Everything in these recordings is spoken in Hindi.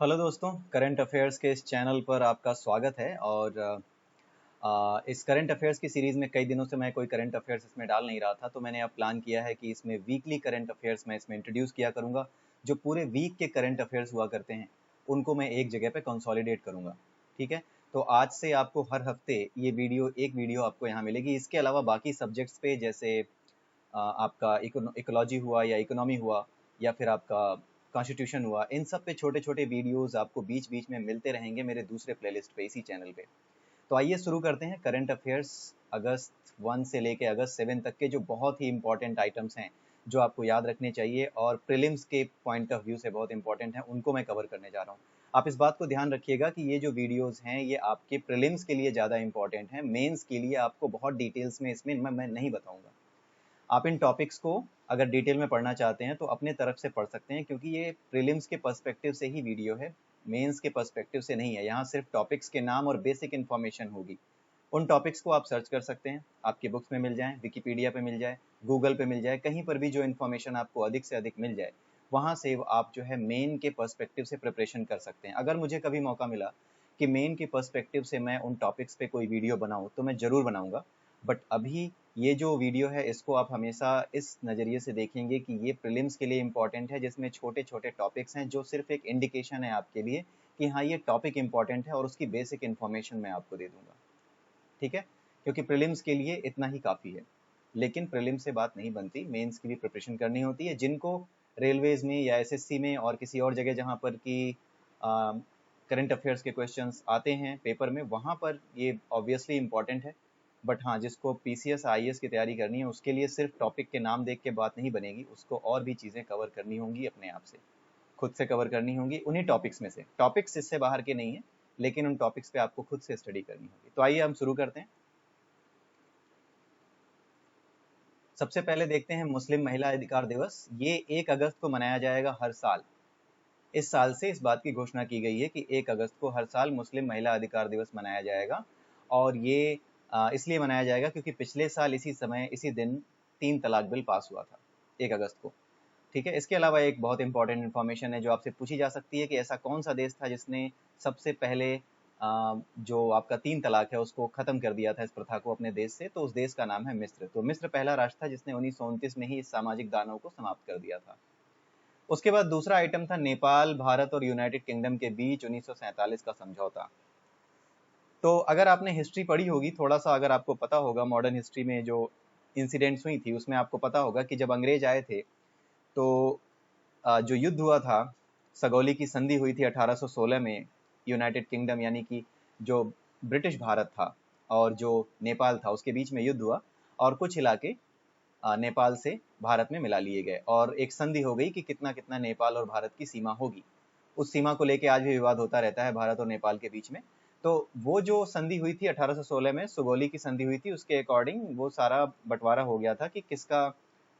हेलो दोस्तों, करंट अफेयर्स के इस चैनल पर आपका स्वागत है। और इस करंट अफेयर्स की सीरीज़ में कई दिनों से मैं कोई करंट अफेयर्स इसमें डाल नहीं रहा था, तो मैंने अब प्लान किया है कि इसमें वीकली करंट अफेयर्स मैं इसमें इंट्रोड्यूस किया करूँगा। जो पूरे वीक के करंट अफेयर्स हुआ करते हैं उनको मैं एक जगह पे कंसोलिडेट करूँगा। ठीक है, तो आज से आपको हर हफ्ते ये एक वीडियो आपको यहाँ मिलेगी। इसके अलावा बाकी सब्जेक्ट्स पे जैसे आपका इकोलॉजी हुआ या इकोनॉमी हुआ या फिर आपका कॉन्स्टिट्यूशन हुआ, इन सब पे छोटे छोटे वीडियोस आपको बीच बीच में मिलते रहेंगे मेरे दूसरे प्लेलिस्ट पे, इसी चैनल पे। तो आइए शुरू करते हैं करंट अफेयर्स। अगस्त 1 से लेके अगस्त 7 तक के जो बहुत ही इंपॉर्टेंट आइटम्स हैं, जो आपको याद रखने चाहिए और प्रीलिम्स के पॉइंट ऑफ व्यू से बहुत इंपॉर्टेंट हैं, उनको मैं कवर करने जा रहा हूँ। आप इस बात को ध्यान रखिएगा कि ये जो वीडियोस हैं ये आपके प्रीलिम्स के लिए ज़्यादा इंपॉर्टेंट हैं। मेंस के लिए आपको बहुत डिटेल्स में इसमें मैं नहीं बताऊंगा। आप इन टॉपिक्स को अगर डिटेल में पढ़ना चाहते हैं तो अपने तरफ से पढ़ सकते हैं, क्योंकि ये प्रीलिम्स के पर्सपेक्टिव से ही वीडियो है, मेंस के पर्सपेक्टिव से नहीं है। यहाँ सिर्फ टॉपिक्स के नाम और बेसिक इन्फॉर्मेशन होगी। उन टॉपिक्स को आप सर्च कर सकते हैं, आपकी बुक्स में मिल जाए, विकिपीडिया पे मिल जाए, गूगल पे मिल जाए, कहीं पर भी जो इन्फॉर्मेशन आपको अधिक से अधिक मिल जाए, वहाँ से आप जो है मेन के पर्सपेक्टिव से प्रिपरेशन कर सकते हैं। अगर मुझे कभी मौका मिला कि मेन के पर्सपेक्टिव से मैं उन टॉपिक्स पे कोई वीडियो बनाऊँ तो मैं ज़रूर बनाऊँगा। बट अभी ये जो वीडियो है इसको आप हमेशा इस नज़रिए से देखेंगे कि ये प्रीलिम्स के लिए इम्पॉर्टेंट है, जिसमें छोटे छोटे टॉपिक्स हैं जो सिर्फ एक इंडिकेशन है आपके लिए कि हाँ ये टॉपिक इम्पॉर्टेंट है, और उसकी बेसिक इन्फॉर्मेशन मैं आपको दे दूंगा। ठीक है, क्योंकि प्रीलिम्स के लिए इतना ही काफ़ी है। लेकिन प्रीलिम्स से बात नहीं बनती, मेंस की भी प्रिपरेशन करनी होती है। जिनको रेलवेज में या एसएससी में और किसी और जगह जहाँ पर कि करंट अफेयर्स के क्वेश्चंस आते हैं पेपर में, वहाँ पर ये ऑब्वियसली इंपॉर्टेंट है। बट हाँ, जिसको पीसीएस आईएएस की तैयारी करनी है उसके लिए सिर्फ टॉपिक के नाम देख के बात नहीं बनेगी, उसको और भी चीज़ें कवर करनी होंगी, अपने आप से खुद से कवर करनी होंगी उन्हीं टॉपिक्स में से। टॉपिक्स इससे बाहर के नहीं है, लेकिन उन टॉपिक्स पे आपको खुद से स्टडी करनी होगी। तो आइए हम शुरू करते हैं। सबसे पहले देखते हैं मुस्लिम महिला अधिकार दिवस। ये 1 अगस्त को मनाया जाएगा हर साल। इस साल से इस बात की घोषणा की गई है कि 1 अगस्त को हर साल मुस्लिम महिला अधिकार दिवस मनाया जाएगा। और ये इसलिए मनाया जाएगा क्योंकि पिछले साल इसी समय इसी दिन 3 तलाक बिल पास हुआ था, 1 अगस्त को। ठीक है, इसके अलावा एक बहुत इंपॉर्टेंट इन्फॉर्मेशन है जो आपसे पूछी जा सकती है कि ऐसा कौन सा देश था जिसने सबसे पहले जो आपका 3 तलाक है उसको खत्म कर दिया था, इस प्रथा को अपने देश से। तो उस देश का नाम है मिस्र। तो मिस्र पहला राष्ट्र था जिसने 1929 में ही इस सामाजिक दानव को समाप्त कर दिया था। उसके बाद दूसरा आइटम था नेपाल, भारत और यूनाइटेड किंगडम के बीच 1947 का समझौता। तो अगर आपने हिस्ट्री पढ़ी होगी, थोड़ा सा अगर आपको पता होगा मॉडर्न हिस्ट्री में जो इंसिडेंट्स हुई थी, उसमें आपको पता होगा कि जब अंग्रेज आए थे तो जो युद्ध हुआ था, सगौली की संधि हुई थी 1816 में। यूनाइटेड किंगडम यानी कि जो ब्रिटिश भारत था और जो नेपाल था उसके बीच में युद्ध हुआ, और कुछ इलाके नेपाल से भारत में मिला लिए गए, और एक संधि हो गई कि कितना कितना नेपाल और भारत की सीमा होगी। उस सीमा को लेके आज भी विवाद होता रहता है भारत और नेपाल के बीच में। तो वो जो संधि हुई थी 1816 में, सुगौली की संधि हुई थी, उसके अकॉर्डिंग वो सारा बंटवारा हो गया था कि किसका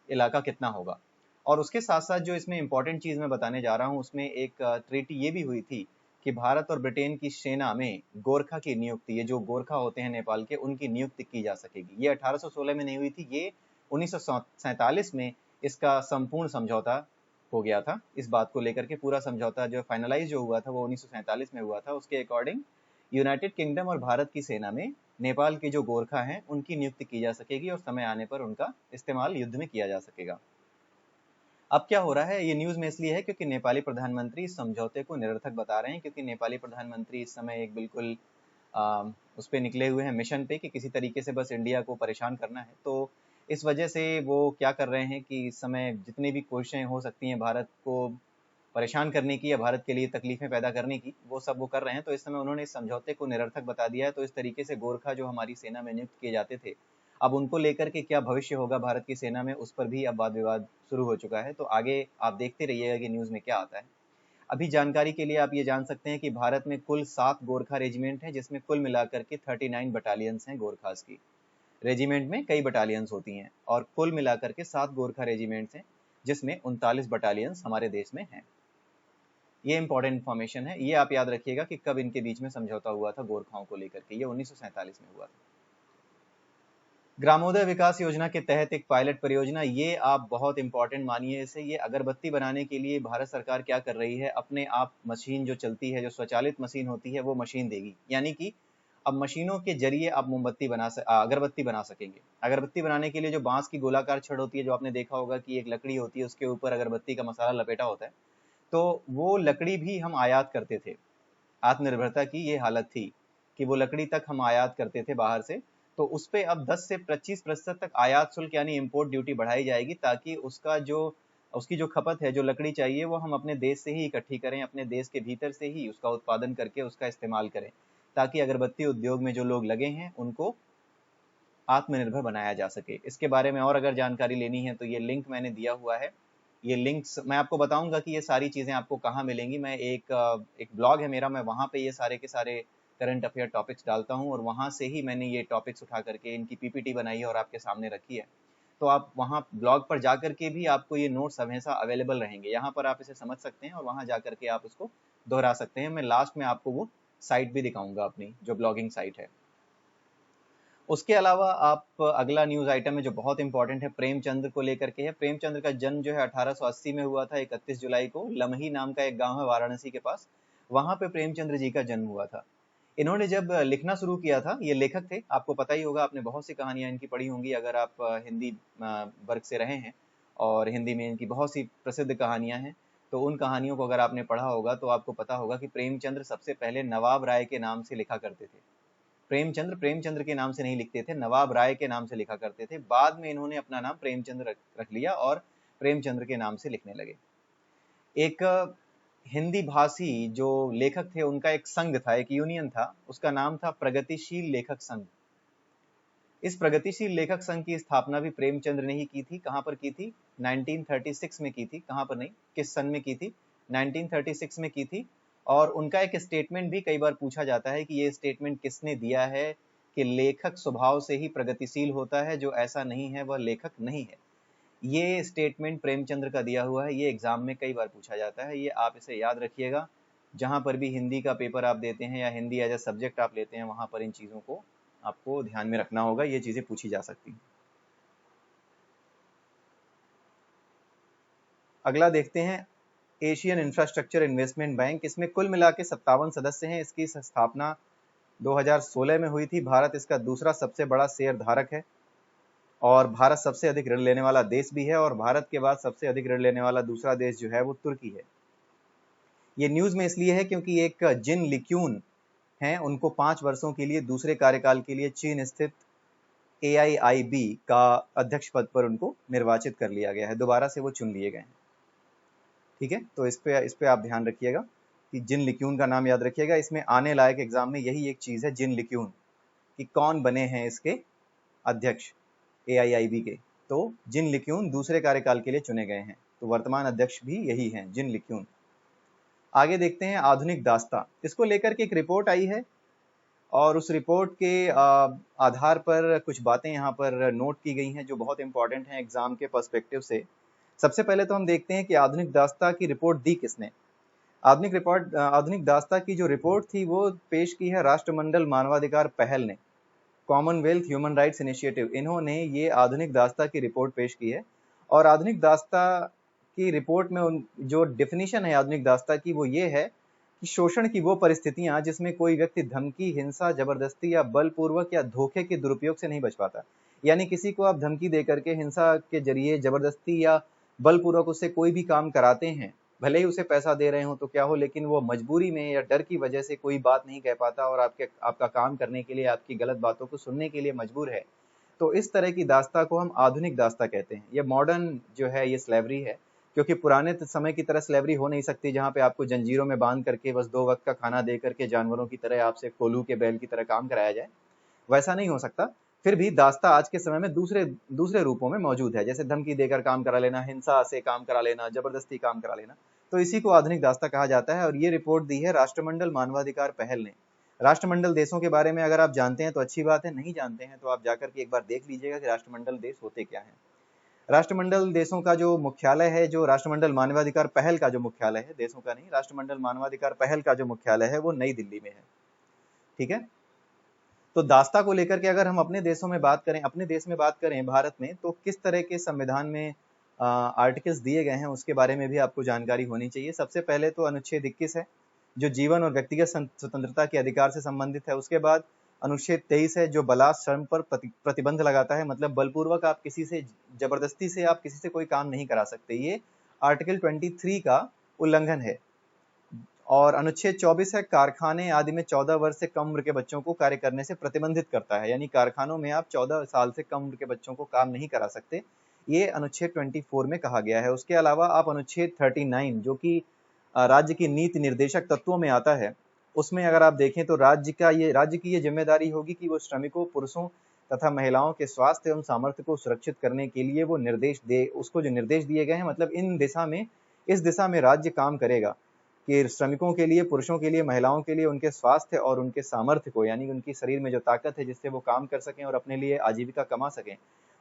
इलाका कितना होगा। और उसके साथ साथ जो इसमें इंपॉर्टेंट चीज़ मैं बताने जा रहा हूँ, उसमें एक ट्रीटी ये भी हुई थी कि भारत और ब्रिटेन की सेना में गोरखा की नियुक्ति, ये जो गोरखा होते हैं नेपाल के, उनकी नियुक्ति की जा सकेगी। ये 1816 में नहीं हुई थी, ये 1947 में इसका संपूर्ण समझौता हो गया था। इस बात को लेकर के पूरा समझौता जो फाइनलाइज जो हुआ था वो 1947 में हुआ था। उसके अकॉर्डिंग यूनाइटेड किंगडम और भारत की सेना में नेपाल के जो गोरखा हैं उनकी नियुक्ति की जा सकेगी, और समय आने पर उनका इस्तेमाल युद्ध में किया जा सकेगा। अब क्या हो रहा है, ये न्यूज़ में इसलिए है क्योंकि नेपाली प्रधानमंत्री इस समझौते को निरर्थक बता रहे हैं, क्योंकि नेपाली प्रधानमंत्री इस समय एक बिल्कुल उस पे निकले हुए हैं मिशन पे कि किसी तरीके से बस इंडिया को परेशान करना है। तो इस वजह से वो क्या कर रहे हैं कि इस समय जितनी भी कोशिशें हो सकती हैं भारत को परेशान करने की या भारत के लिए तकलीफें पैदा करने की, वो सब वो कर रहे हैं। तो इस समय उन्होंने इस समझौते को निरर्थक बता दिया है। तो इस तरीके से गोरखा जो हमारी सेना में नियुक्त किए जाते थे, अब उनको लेकर के क्या भविष्य होगा भारत की सेना में, उस पर भी अब वाद विवाद शुरू हो चुका है। तो आगे आप देखते रहिएगा कि न्यूज़ में क्या आता है। अभी जानकारी के लिए आप ये जान सकते हैं कि भारत में कुल 7 गोरखा रेजिमेंट हैं, जिसमें कुल मिलाकर के 39 बटालियंस हैं गोरखास की। रेजिमेंट में कई बटालियंस होती हैं, और कुल मिलाकर के 7 गोरखा रेजिमेंट्स हैं, जिसमें 39 बटालियंस हमारे देश में हैं। ये इंपॉर्टेंट इन्फॉर्मेशन है, ये आप याद रखिएगा कि कब इनके बीच में समझौता हुआ था गोरखाओं को लेकर के। ये 1947 में हुआ था। ग्रामोदय विकास योजना के तहत एक पायलट परियोजना, ये आप बहुत इंपॉर्टेंट मानिए इसे। ये अगरबत्ती बनाने के लिए भारत सरकार क्या कर रही है, अपने आप मशीन जो चलती है, जो स्वचालित मशीन होती है, वो मशीन देगी। यानी कि अब मशीनों के जरिए आप अगरबत्ती बना सकेंगे। अगरबत्ती बनाने के लिए जो बांस की गोलाकार छड़ होती है, जो आपने देखा होगा कि एक लकड़ी होती है, उसके ऊपर अगरबत्ती का मसाला लपेटा होता है, तो वो लकड़ी भी हम आयात करते थे। आत्मनिर्भरता की ये हालत थी कि वो लकड़ी तक हम आयात करते थे बाहर से। तो उस पे अब 10 से 25% तक आयात शुल्क यानी इम्पोर्ट ड्यूटी बढ़ाई जाएगी, ताकि उसकी जो खपत है, जो लकड़ी चाहिए, वो हम अपने देश से ही इकट्ठी करें, अपने देश के भीतर से ही उसका उत्पादन करके उसका इस्तेमाल करें, ताकि अगरबत्ती उद्योग में जो लोग लगे हैं उनको आत्मनिर्भर बनाया जा सके। इसके बारे में और अगर जानकारी लेनी है तो ये लिंक मैंने दिया हुआ है। ये लिंक्स मैं आपको बताऊंगा कि ये सारी चीज़ें आपको कहाँ मिलेंगी। मैं एक ब्लॉग है मेरा, मैं वहाँ पे ये सारे के सारे करंट अफेयर टॉपिक्स डालता हूँ, और वहाँ से ही मैंने ये टॉपिक्स उठा करके इनकी पीपीटी बनाई है और आपके सामने रखी है। तो आप वहाँ ब्लॉग पर जा करके भी आपको ये नोट्स हमेशा अवेलेबल रहेंगे। यहाँ पर आप इसे समझ सकते हैं और वहाँ जा करके आप उसको दोहरा सकते हैं। मैं लास्ट में आपको वो साइट भी दिखाऊंगा, अपनी जो ब्लॉगिंग साइट है। उसके अलावा आप अगला न्यूज आइटम है जो बहुत इंपॉर्टेंट है, प्रेमचंद्र को लेकर के है। प्रेमचंद्र का जन्म जो है 1880 में हुआ था, 31 जुलाई को। लमही नाम का एक गांव है वाराणसी के पास, वहां पे प्रेमचंद्र जी का जन्म हुआ था। इन्होंने जब लिखना शुरू किया था, ये लेखक थे, आपको पता ही होगा, आपने बहुत सी कहानियां इनकी पढ़ी होंगी अगर आप हिंदी वर्ग से रहे हैं, और हिंदी में इनकी बहुत सी प्रसिद्ध कहानियां हैं। तो उन कहानियों को अगर आपने पढ़ा होगा तो आपको पता होगा कि प्रेमचंद्र सबसे पहले नवाब राय के नाम से लिखा करते थे। प्रेमचंद्र के नाम से नहीं लिखते थे, नवाब राय के नाम से लिखा करते थे। बाद में इन्होंने अपना नाम प्रेमचंद्र रख लिया और प्रेमचंद्र के नाम से लिखने लगे। एक हिंदी भाषी जो लेखक थे, उनका एक संघ था, एक यूनियन था, उसका नाम था प्रगतिशील लेखक संघ। इस प्रगतिशील लेखक संघ की स्थापना भी प्रेमचंद्र ने ही की थी। कहां पर की थी? 1936 में की थी। कहां पर नहीं, किस सन में की थी? 1936 में की थी। और उनका एक स्टेटमेंट भी कई बार पूछा जाता है कि ये स्टेटमेंट किसने दिया है, कि लेखक स्वभाव से ही प्रगतिशील होता है, जो ऐसा नहीं है वह लेखक नहीं है। ये स्टेटमेंट प्रेमचंद्र का दिया हुआ है। ये एग्जाम में कई बार पूछा जाता है, ये आप इसे याद रखिएगा। जहां पर भी हिंदी का पेपर आप देते हैं या हिंदी एज ए सब्जेक्ट आप लेते हैं, वहां पर इन चीजों को आपको ध्यान में रखना होगा, ये चीजें पूछी जा सकती हैं। अगला देखते हैं, एशियन इंफ्रास्ट्रक्चर इन्वेस्टमेंट बैंक। इसमें कुल मिला के 57 सदस्य हैं। इसकी स्थापना 2016 में हुई थी। भारत इसका दूसरा सबसे बड़ा शेयर धारक है, और भारत सबसे अधिक ऋण लेने वाला देश भी है, और भारत के बाद सबसे अधिक ऋण लेने वाला दूसरा देश जो है वो तुर्की है। ये न्यूज में इसलिए है क्योंकि एक जिन लिक्यून हैं, उनको 5 वर्षों के लिए दूसरे कार्यकाल के लिए चीन स्थित AIIB का अध्यक्ष पद पर उनको निर्वाचित कर लिया गया है, दोबारा से वो चुन लिए गए हैं। ठीक है, तो इस पे आप ध्यान रखिएगा कि जिन लिक्यून का नाम याद रखिएगा। इसमें आने लायक एग्जाम में यही एक चीज है, जिन लिक्यून, कि कौन बने हैं इसके अध्यक्ष AIIB के। तो जिन लिक्यून दूसरे कार्यकाल के लिए चुने गए हैं, तो वर्तमान अध्यक्ष भी यही हैं, जिन लिक्यून। आगे देखते हैं आधुनिक दास्ता। इसको लेकर के एक रिपोर्ट आई है, और उस रिपोर्ट के आधार पर कुछ बातें यहाँ पर नोट की गई हैं जो बहुत इंपॉर्टेंट हैं एग्जाम के पर्सपेक्टिव से। सबसे पहले तो हम देखते हैं कि आधुनिक दास्ता की रिपोर्ट दी किसने। आधुनिक दास्ता की जो रिपोर्ट थी वो पेश की है राष्ट्रमंडल मानवाधिकार पहल ने, कॉमनवेल्थ ह्यूमन राइट्स इनिशिएटिव, इन्होंने ये आधुनिक दास्ता की रिपोर्ट पेश की है। और आधुनिक दास्ता की रिपोर्ट में जो डेफिनेशन है आधुनिक दास्ता की, वो ये है कि शोषण की वो परिस्थितियां जिसमें कोई व्यक्ति धमकी, हिंसा, जबरदस्ती या बलपूर्वक या धोखे के दुरुपयोग से नहीं बच पाता। यानी किसी को आप धमकी दे करके, हिंसा के जरिए, जबरदस्ती या बलपूर्वक उससे कोई भी काम कराते हैं, भले ही उसे पैसा दे रहे हो तो क्या हो, लेकिन वो मजबूरी में या डर की वजह से कोई बात नहीं कह पाता और आपका काम करने के लिए, आपकी गलत बातों को सुनने के लिए मजबूर है, तो इस तरह की दास्ता को हम आधुनिक दास्ता कहते हैं। ये मॉडर्न जो है ये स्लेवरी है, क्योंकि पुराने समय की तरह स्लेवरी हो नहीं सकती जहाँ पे आपको जंजीरों में बांध करके बस 2 वक्त का खाना दे करके जानवरों की तरह आपसे कोल्हू के बैल की तरह काम कराया जाए, वैसा नहीं हो सकता। फिर भी दास्ता आज के समय में दूसरे रूपों में मौजूद है, जैसे धमकी देकर काम करा लेना, हिंसा से काम करा लेना, जबरदस्ती काम करा लेना, तो इसी को आधुनिक दास्ता कहा जाता है। और ये रिपोर्ट दी है राष्ट्रमंडल मानवाधिकार पहल ने। राष्ट्रमंडल देशों के बारे में अगर आप जानते हैं तो अच्छी बात है, नहीं जानते हैं तो आप जाकर के एक बार देख लीजिएगा कि राष्ट्रमंडल देश होते क्या हैं। राष्ट्रमंडल देशों का जो मुख्यालय है, जो राष्ट्रमंडल मानवाधिकार पहल का जो मुख्यालय है, देशों का नहीं, राष्ट्रमंडल मानवाधिकार पहल का जो मुख्यालय है वो नई दिल्ली में है। ठीक है, तो दास्ता को लेकर के अगर हम अपने देशों में बात करें, अपने देश में बात करें भारत में, तो किस तरह के संविधान में आर्टिकल्स दिए गए हैं उसके बारे में भी आपको जानकारी होनी चाहिए। सबसे पहले तो अनुच्छेद 21 है जो जीवन और व्यक्तिगत स्वतंत्रता के अधिकार से संबंधित है। उसके बाद अनुच्छेद 23 है जो बलात् श्रम पर प्रतिबंध लगाता है, मतलब बलपूर्वक आप किसी से, जबरदस्ती से आप किसी से कोई काम नहीं करा सकते, ये आर्टिकल 23 का उल्लंघन है। और अनुच्छेद 24 है कारखाने आदि में 14 वर्ष से कम उम्र के बच्चों को कार्य करने से प्रतिबंधित करता है, यानी कारखानों में आप 14 साल से कम उम्र के बच्चों को काम नहीं करा सकते, ये अनुच्छेद 24 में कहा गया है। उसके अलावा आप अनुच्छेद 39 जो कि राज्य की नीति निर्देशक तत्वों में आता है, उसमें अगर आप देखें तो राज्य की ये जिम्मेदारी होगी कि वो श्रमिकों, पुरुषों तथा महिलाओं के स्वास्थ्य एवं सामर्थ्य को सुरक्षित करने के लिए वो निर्देश दे। उसको जो निर्देश दिए गए हैं, मतलब इस दिशा में राज्य काम करेगा कि श्रमिकों के लिए, पुरुषों के लिए, महिलाओं के लिए उनके स्वास्थ्य और उनके सामर्थ्य को, यानी उनकी शरीर में जो ताकत है जिससे वो काम कर सकें और अपने लिए आजीविका कमा सकें,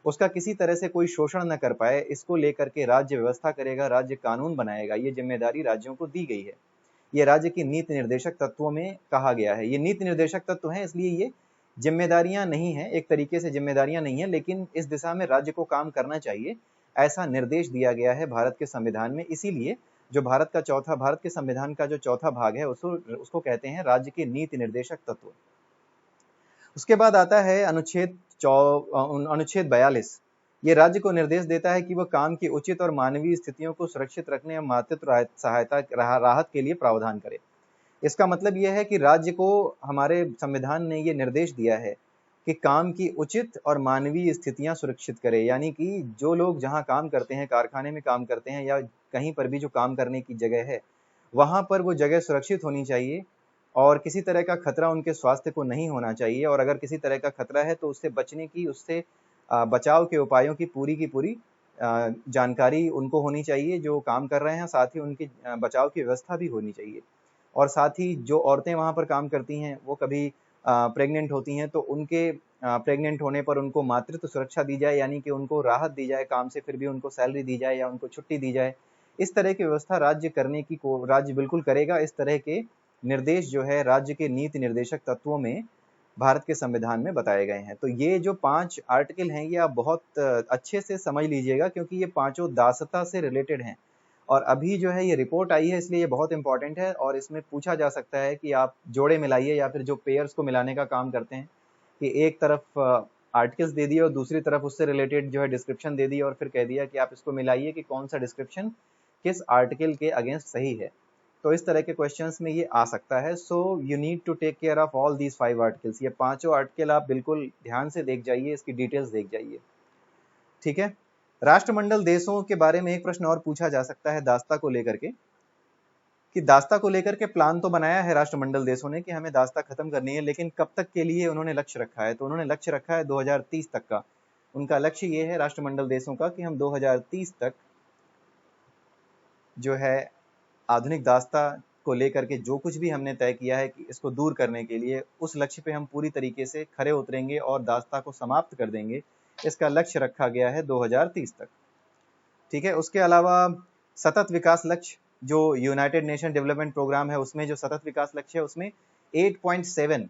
उसका किसी तरह से कोई शोषण न कर पाए, इसको लेकर के राज्य व्यवस्था करेगा, राज्य कानून बनाएगा। ये जिम्मेदारी राज्यों को दी गई है। ये राज्य की नीति निर्देशक तत्वों में कहा गया है। ये नीति निर्देशक तत्व हैं, इसलिए ये जिम्मेदारियां नहीं है, एक तरीके से जिम्मेदारियां नहीं है, लेकिन इस दिशा में राज्य को काम करना चाहिए, ऐसा निर्देश दिया गया है भारत के संविधान में। इसीलिए जो भारत के संविधान का जो चौथा भाग है उसको कहते हैं राज्य के नीति निर्देशक तत्व। उसके बाद आता है अनुच्छेद 42। ये राज्य को निर्देश देता है कि वह काम की उचित और मानवीय स्थितियों को सुरक्षित रखने या मातृत्व सहायता राहत के लिए प्रावधान करे। इसका मतलब यह है कि राज्य को हमारे संविधान ने ये निर्देश दिया है कि काम की उचित और मानवीय स्थितियां सुरक्षित करे, यानी कि जो लोग जहां काम करते हैं, कारखाने में काम करते हैं या कहीं पर भी जो काम करने की जगह है, वहां पर वो जगह सुरक्षित होनी चाहिए और किसी तरह का खतरा उनके स्वास्थ्य को नहीं होना चाहिए। और अगर किसी तरह का खतरा है तो उससे बचने की, उससे बचाव के उपायों की पूरी जानकारी उनको होनी चाहिए जो काम कर रहे हैं। साथ ही उनकी बचाव की व्यवस्था भी होनी चाहिए। और साथ ही जो औरतें वहां पर काम करती हैं वो कभी प्रेग्नेंट होती हैं तो उनके प्रेग्नेंट होने पर उनको मातृत्व सुरक्षा दी जाए, यानी कि उनको राहत दी जाए काम से, फिर भी उनको सैलरी दी जाए या उनको छुट्टी दी जाए। इस तरह की व्यवस्था राज्य बिल्कुल करेगा। इस तरह के निर्देश जो है राज्य के नीति निर्देशक तत्वों में भारत के संविधान में बताए गए हैं। तो ये जो 5 आर्टिकल हैं ये आप बहुत अच्छे से समझ लीजिएगा, क्योंकि ये पांचों दासता से रिलेटेड हैं। और अभी जो है ये रिपोर्ट आई है, इसलिए ये बहुत इंपॉर्टेंट है। और इसमें पूछा जा सकता है कि आप जोड़े मिलाइए, या फिर जो पेयर्स को मिलाने का काम करते हैं कि एक तरफ आर्टिकल्स दे दिए और दूसरी तरफ उससे रिलेटेड जो है डिस्क्रिप्शन दे दी और फिर कह दिया कि आप इसको मिलाइए कि कौन सा डिस्क्रिप्शन किस आर्टिकल के अगेंस्ट सही है। तो इस तरह के क्वेश्चंस में ये आ सकता है। So you need to take care of all these 5 articles. ये पांचों आर्टिकल आप बिल्कुल ध्यान से देख जाइए, इसकी डिटेल्स देख जाइए, ठीक है। राष्ट्रमंडल देशों के बारे में एक प्रश्न और पूछा जा सकता है दास्ता को लेकर के, कि दास्ता को लेकर के प्लान तो बनाया है राष्ट्रमंडल देशों ने कि हमें दास्ता खत्म करनी है, लेकिन कब तक के लिए उन्होंने लक्ष्य रखा है? तो उन्होंने लक्ष्य रखा है 2030 तक का। उनका लक्ष्य ये है राष्ट्रमंडल देशों का कि हम 2030 तक जो है आधुनिक दास्ता को लेकर के जो कुछ भी हमने तय किया है कि इसको दूर करने के लिए, उस लक्ष्य पे हम पूरी तरीके से खरे उतरेंगे और दास्ता को समाप्त कर देंगे। इसका लक्ष्य रखा गया है 2030 तक, ठीक है। उसके अलावा सतत विकास लक्ष्य जो यूनाइटेड नेशन डेवलपमेंट प्रोग्राम है, उसमें जो सतत विकास लक्ष्य है उसमें 8.7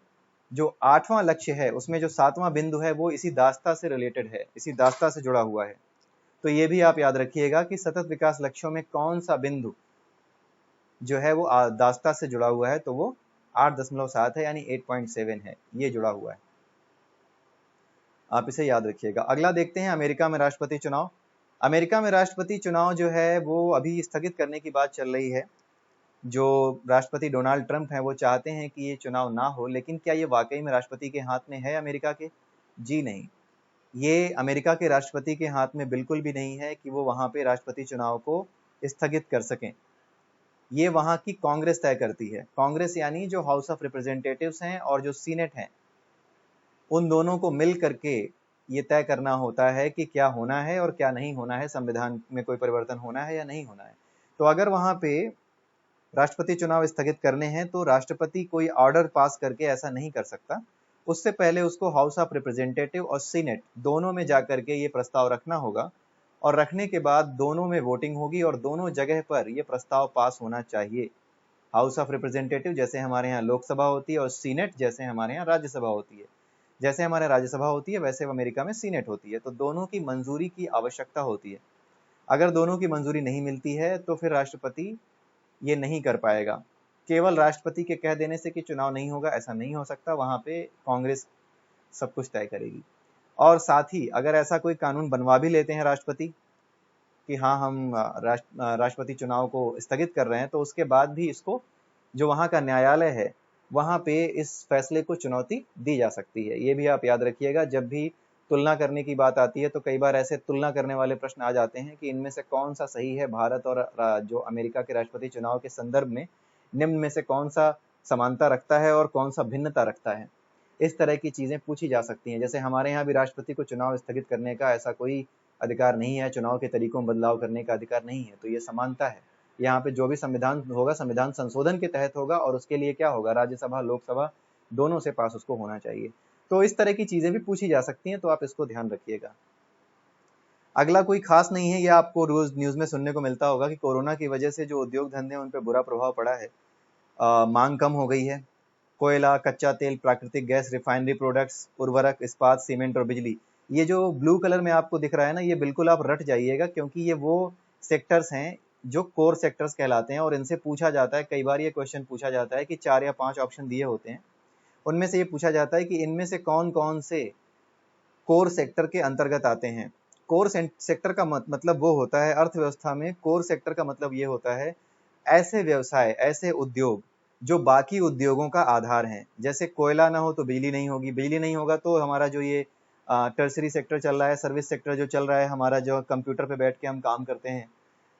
जो 8वां लक्ष्य है, उसमें जो 7वां बिंदु है वो इसी दास्ता से रिलेटेड है, इसी दास्ता से जुड़ा हुआ है। तो ये भी आप याद रखिएगा कि सतत विकास लक्ष्यों में कौन सा बिंदु जो है वो दास्ता से जुड़ा हुआ है, तो वो 8.7 है, यानी 8.7 है, ये जुड़ा हुआ है। आप इसे याद रखिएगा। अगला देखते हैं अमेरिका में राष्ट्रपति चुनाव। अमेरिका में राष्ट्रपति चुनाव जो है वो अभी स्थगित करने की बात चल रही है। जो राष्ट्रपति डोनाल्ड ट्रंप हैं वो चाहते हैं कि ये चुनाव ना हो, लेकिन क्या ये वाकई में राष्ट्रपति के हाथ में है अमेरिका के? जी नहीं, ये अमेरिका के राष्ट्रपति के हाथ में बिल्कुल भी नहीं है कि वो वहां पे राष्ट्रपति चुनाव को स्थगित कर सकें। ये वहां की कांग्रेस तय करती है। कांग्रेस यानी जो हाउस ऑफ रिप्रेजेंटेटिव्स हैं और जो सीनेट है, उन दोनों को मिल करके ये तय करना होता है कि क्या होना है और क्या नहीं होना है, संविधान में कोई परिवर्तन होना है या नहीं होना है। तो अगर वहां पे राष्ट्रपति चुनाव स्थगित करने हैं तो राष्ट्रपति कोई ऑर्डर पास करके ऐसा नहीं कर सकता। उससे पहले उसको हाउस ऑफ रिप्रेजेंटेटिव और सीनेट दोनों में जाकर के ये प्रस्ताव रखना होगा, और रखने के बाद दोनों में वोटिंग होगी और दोनों जगह पर ये प्रस्ताव पास होना चाहिए। हाउस ऑफ रिप्रेजेंटेटिव जैसे हमारे यहाँ लोकसभा होती है और सीनेट जैसे हमारे यहाँ राज्यसभा होती है। जैसे हमारे राज्यसभा होती है वैसे अमेरिका में सीनेट होती है, तो दोनों की मंजूरी की आवश्यकता होती है। अगर दोनों की मंजूरी नहीं मिलती है तो फिर राष्ट्रपति ये नहीं कर पाएगा। केवल राष्ट्रपति के कह देने से कि चुनाव नहीं होगा, ऐसा नहीं हो सकता, वहां पे कांग्रेस सब कुछ तय करेगी। और साथ ही अगर ऐसा कोई कानून बनवा भी लेते हैं राष्ट्रपति कि हाँ हम राष्ट्रपति चुनाव को स्थगित कर रहे हैं, तो उसके बाद भी इसको जो वहाँ का न्यायालय है वहाँ पे इस फैसले को चुनौती दी जा सकती है। ये भी आप याद रखिएगा, जब भी तुलना करने की बात आती है तो कई बार ऐसे तुलना करने वाले प्रश्न आ जाते हैं कि इनमें से कौन सा सही है, भारत और जो अमेरिका के राष्ट्रपति चुनाव के संदर्भ में निम्न में से कौन सा समानता रखता है और कौन सा भिन्नता रखता है। इस तरह की चीजें पूछी जा सकती हैं। जैसे हमारे यहाँ भी राष्ट्रपति को चुनाव स्थगित करने का ऐसा कोई अधिकार नहीं है, चुनाव के तरीकों में बदलाव करने का अधिकार नहीं है, तो ये समानता है। यहाँ पे जो भी संविधान होगा संविधान संशोधन के तहत होगा और उसके लिए क्या होगा, राज्यसभा लोकसभा दोनों से पास उसको होना चाहिए। तो इस तरह की चीजें भी पूछी जा सकती हैं, तो आप इसको ध्यान रखिएगा। अगला कोई खास नहीं है, ये आपको रोज न्यूज में सुनने को मिलता होगा कि कोरोना की वजह से जो उद्योग धंधे उन पर बुरा प्रभाव पड़ा है, मांग कम हो गई है। कोयला, कच्चा तेल, प्राकृतिक गैस, रिफाइनरी प्रोडक्ट्स, उर्वरक, इस्पात, सीमेंट और बिजली, ये जो ब्लू कलर में आपको दिख रहा है ना, ये बिल्कुल आप रट जाइएगा, क्योंकि ये वो सेक्टर्स हैं जो कोर सेक्टर्स कहलाते हैं। और इनसे पूछा जाता है, कई बार ये क्वेश्चन पूछा जाता है कि 4 या 5 ऑप्शन दिए होते हैं, उनमें से ये पूछा जाता है कि इनमें से कौन कौन से कोर सेक्टर के अंतर्गत आते हैं। कोर सेक्टर का मतलब वो होता है, अर्थव्यवस्था में कोर सेक्टर का मतलब ये होता है ऐसे व्यवसाय, ऐसे उद्योग जो बाकी उद्योगों का आधार हैं। जैसे कोयला ना हो तो बिजली नहीं होगी, बिजली नहीं होगा तो हमारा जो ये टर्सरी सेक्टर चल रहा है, सर्विस सेक्टर जो चल रहा है, हमारा जो कंप्यूटर पे बैठ के हम काम करते हैं,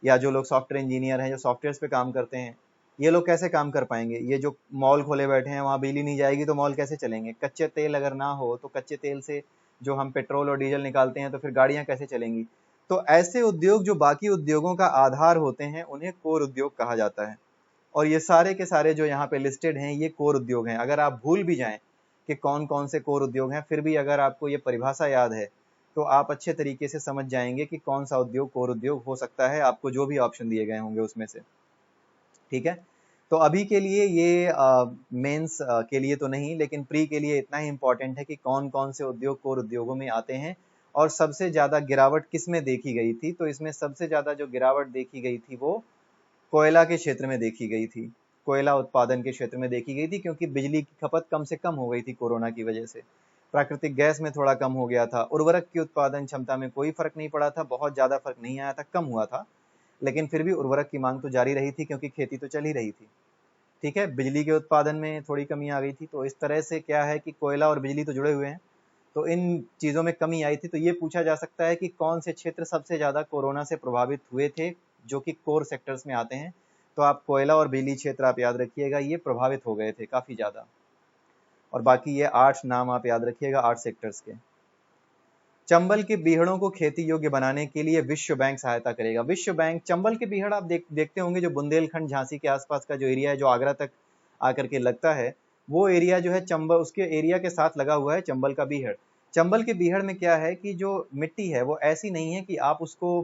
या जो लोग सॉफ्टवेयर इंजीनियर हैं जो सॉफ्टवेयर पे काम करते हैं, ये लोग कैसे काम कर पाएंगे। ये जो मॉल खोले बैठे हैं, वहाँ बिजली नहीं जाएगी तो मॉल कैसे चलेंगे। कच्चे तेल अगर ना हो तो कच्चे तेल से जो हम पेट्रोल और डीजल निकालते हैं, तो फिर गाड़ियां कैसे चलेंगी। तो ऐसे उद्योग जो बाकी उद्योगों का आधार होते हैं उन्हें कोर उद्योग कहा जाता है। और ये सारे के सारे जो यहाँ पे लिस्टेड हैं ये कोर उद्योग हैं। अगर आप भूल भी जाएं कि कौन कौन से कोर उद्योग हैं, फिर भी अगर आपको ये परिभाषा याद है तो आप अच्छे तरीके से समझ जाएंगे कि कौन सा उद्योग कोर उद्योग हो सकता है, आपको जो भी ऑप्शन दिए गए होंगे उसमें से। ठीक है, तो अभी के लिए ये मेंस के लिए तो नहीं, लेकिन प्री के लिए इतना ही इम्पोर्टेंट है कि कौन कौन से उद्योग कोर उद्योगों में आते हैं और सबसे ज्यादा गिरावट किस में देखी गई थी। तो इसमें सबसे ज्यादा जो गिरावट देखी गई थी वो कोयला के क्षेत्र में देखी गई थी। कोयला उत्पादन के क्षेत्र में देखी गई थी, क्योंकि बिजली की खपत कम से कम हो गई थी कोरोना की वजह से। प्राकृतिक गैस में थोड़ा कम हो गया था। उर्वरक की उत्पादन क्षमता में कोई फर्क नहीं पड़ा था, बहुत ज्यादा फर्क नहीं आया था, कम हुआ था, लेकिन फिर भी उर्वरक की मांग तो जारी रही थी क्योंकि खेती तो चल ही रही थी। ठीक है, बिजली के उत्पादन में थोड़ी कमी आ गई थी। तो इस तरह से क्या है कि कोयला और बिजली तो जुड़े हुए हैं, तो इन चीजों में कमी आई थी। तो ये पूछा जा सकता है कि कौन से क्षेत्र सबसे ज्यादा कोरोना से प्रभावित हुए थे, जो कि कोर सेक्टर्स में आते हैं। तो आप कोयला और बिजली क्षेत्र आप याद रखिएगा, ये प्रभावित हो गए थे काफी ज्यादा। और बाकी ये 8 नाम आप याद रखिएगा 8 सेक्टर्स के। चंबल के बीहड़ों को खेती योग्य बनाने के लिए विश्व बैंक सहायता करेगा। विश्व बैंक, चंबल के बीहड़ आप देखते होंगे जो बुंदेलखंड झांसी के आसपास का जो एरिया है, जो आगरा तक आकर के लगता है, वो एरिया जो है चंबल, उसके एरिया के साथ लगा हुआ है चंबल का बीहड़। चंबल के बीहड़ में क्या है कि जो मिट्टी है वो ऐसी नहीं है कि आप उसको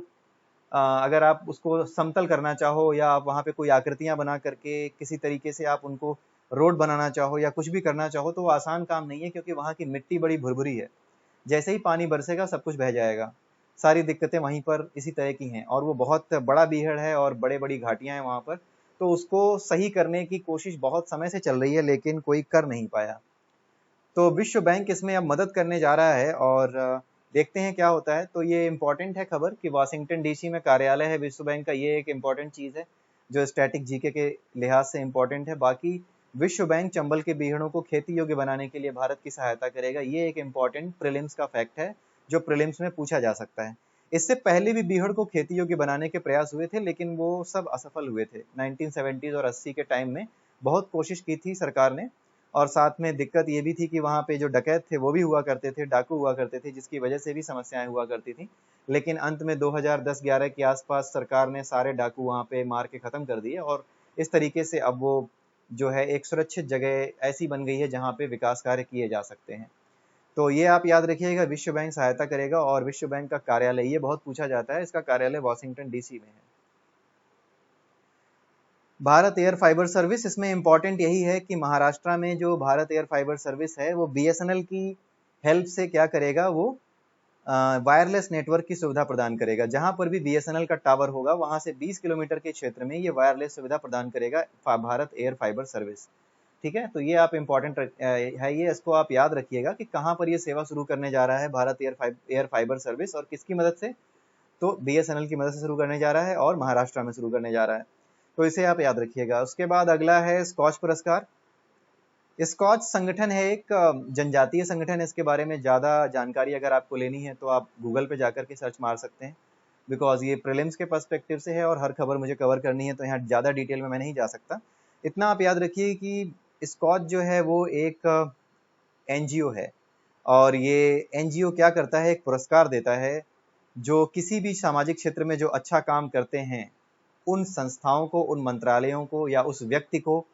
अगर आप उसको समतल करना चाहो या आप वहाँ पे कोई आकृतियां बना करके किसी तरीके से आप उनको रोड बनाना चाहो या कुछ भी करना चाहो, तो वो आसान काम नहीं है, क्योंकि वहाँ की मिट्टी बड़ी भुरभुरी है। जैसे ही पानी बरसेगा सब कुछ बह जाएगा। सारी दिक्कतें वहीं पर इसी तरह की हैं, और वो बहुत बड़ा बीहड़ है और बड़े बड़ी घाटियां हैं वहां पर। तो उसको सही करने की कोशिश बहुत समय से चल रही है, लेकिन कोई कर नहीं पाया। तो विश्व बैंक इसमें अब मदद करने जा रहा है, और देखते हैं क्या होता है। तो ये इंपॉर्टेंट है खबर कि वाशिंगटन डीसी में कार्यालय है विश्व बैंक का, ये एक इम्पॉर्टेंट चीज है जो स्टैटिक जीके के लिहाज से इम्पॉर्टेंट है। बाकी विश्व बैंक चंबल के बीहड़ों को खेती योग्य बनाने के लिए भारत की सहायता करेगा, ये एक इम्पॉर्टेंट प्रीलिम्स का फैक्ट है जो प्रीलिम्स में पूछा जा सकता है। इससे पहले भी बीहड़ को खेती योग्य बनाने के प्रयास हुए थे, लेकिन वो सब असफल हुए थे। 1970s और 80 के टाइम में बहुत कोशिश की थी सरकार ने, और साथ में दिक्कत ये भी थी कि वहाँ पे जो डकैत थे वो भी हुआ करते थे, डाकू हुआ करते थे, जिसकी वजह से भी समस्याएं हुआ करती थी। लेकिन अंत में 2010-11 के आसपास सरकार ने सारे डाकू वहाँ पे मार के खत्म कर दिए, और इस तरीके से अब वो जो है एक सुरक्षित जगह ऐसी बन गई है जहाँ पे विकास कार्य किए जा सकते हैं। तो ये आप याद रखिएगा, विश्व बैंक सहायता करेगा। और विश्व बैंक का कार्यालय, ये बहुत पूछा जाता है, इसका कार्यालय वॉशिंगटन डीसी में है। भारत एयर फाइबर सर्विस, इसमें इंपॉर्टेंट यही है कि महाराष्ट्र में जो भारत एयर फाइबर सर्विस है वो बीएसएनएल की हेल्प से क्या करेगा, वो वायरलेस नेटवर्क की सुविधा प्रदान करेगा। जहां पर भी बीएसएनएल का टावर होगा वहां से 20 किलोमीटर के क्षेत्र में ये वायरलेस सुविधा प्रदान करेगा भारत एयर फाइबर सर्विस। ठीक है, तो ये आप इम्पोर्टेंट है, ये इसको आप याद रखिएगा कि कहाँ पर ये सेवा शुरू करने जा रहा है भारत एयर फाइबर सर्विस, और किसकी मदद से, तो बीएसएनएल की मदद से शुरू करने जा रहा है और महाराष्ट्र में शुरू करने जा रहा है। तो इसे आप याद रखिएगा। उसके बाद अगला है स्कॉच पुरस्कार। स्कॉच संगठन है एक जनजातीय संगठन। इसके बारे में ज़्यादा जानकारी अगर आपको लेनी है तो आप गूगल पे जाकर के सर्च मार सकते हैं, बिकॉज ये प्रीलिम्स के पर्सपेक्टिव से है और हर खबर मुझे कवर करनी है, तो यहाँ ज़्यादा डिटेल में मैं नहीं जा सकता। इतना आप याद रखिए कि स्कॉच जो है वो एक एनजीओ है, और ये एनजीओ क्या करता है, एक पुरस्कार देता है जो किसी भी सामाजिक क्षेत्र में जो अच्छा काम करते हैं उन संस्थाओं को, उन मंत्रालयों को, या उस व्यक्ति को,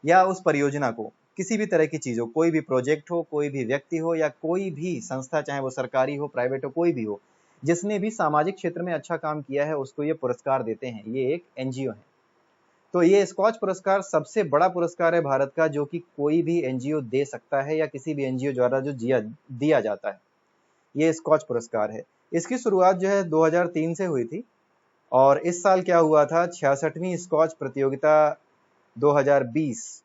या उस परियोजना को, किसी भी तरह की चीज हो, कोई भी प्रोजेक्ट हो, कोई भी व्यक्ति हो, या कोई भी संस्था, चाहे वो सरकारी हो, प्राइवेट हो, कोई भी हो, जिसने भी सामाजिक क्षेत्र में अच्छा काम किया है उसको ये पुरस्कार देते हैं। ये एक एनजीओ है। तो ये स्कॉच पुरस्कार सबसे बड़ा पुरस्कार है भारत का, जो कि कोई भी एनजीओ दे सकता है या किसी भी एनजीओ द्वारा जो दिया जाता है। ये स्कॉच पुरस्कार है। इसकी शुरुआत जो है 2003 से हुई थी, और इस साल क्या हुआ था, 66वीं स्कॉच प्रतियोगिता 2020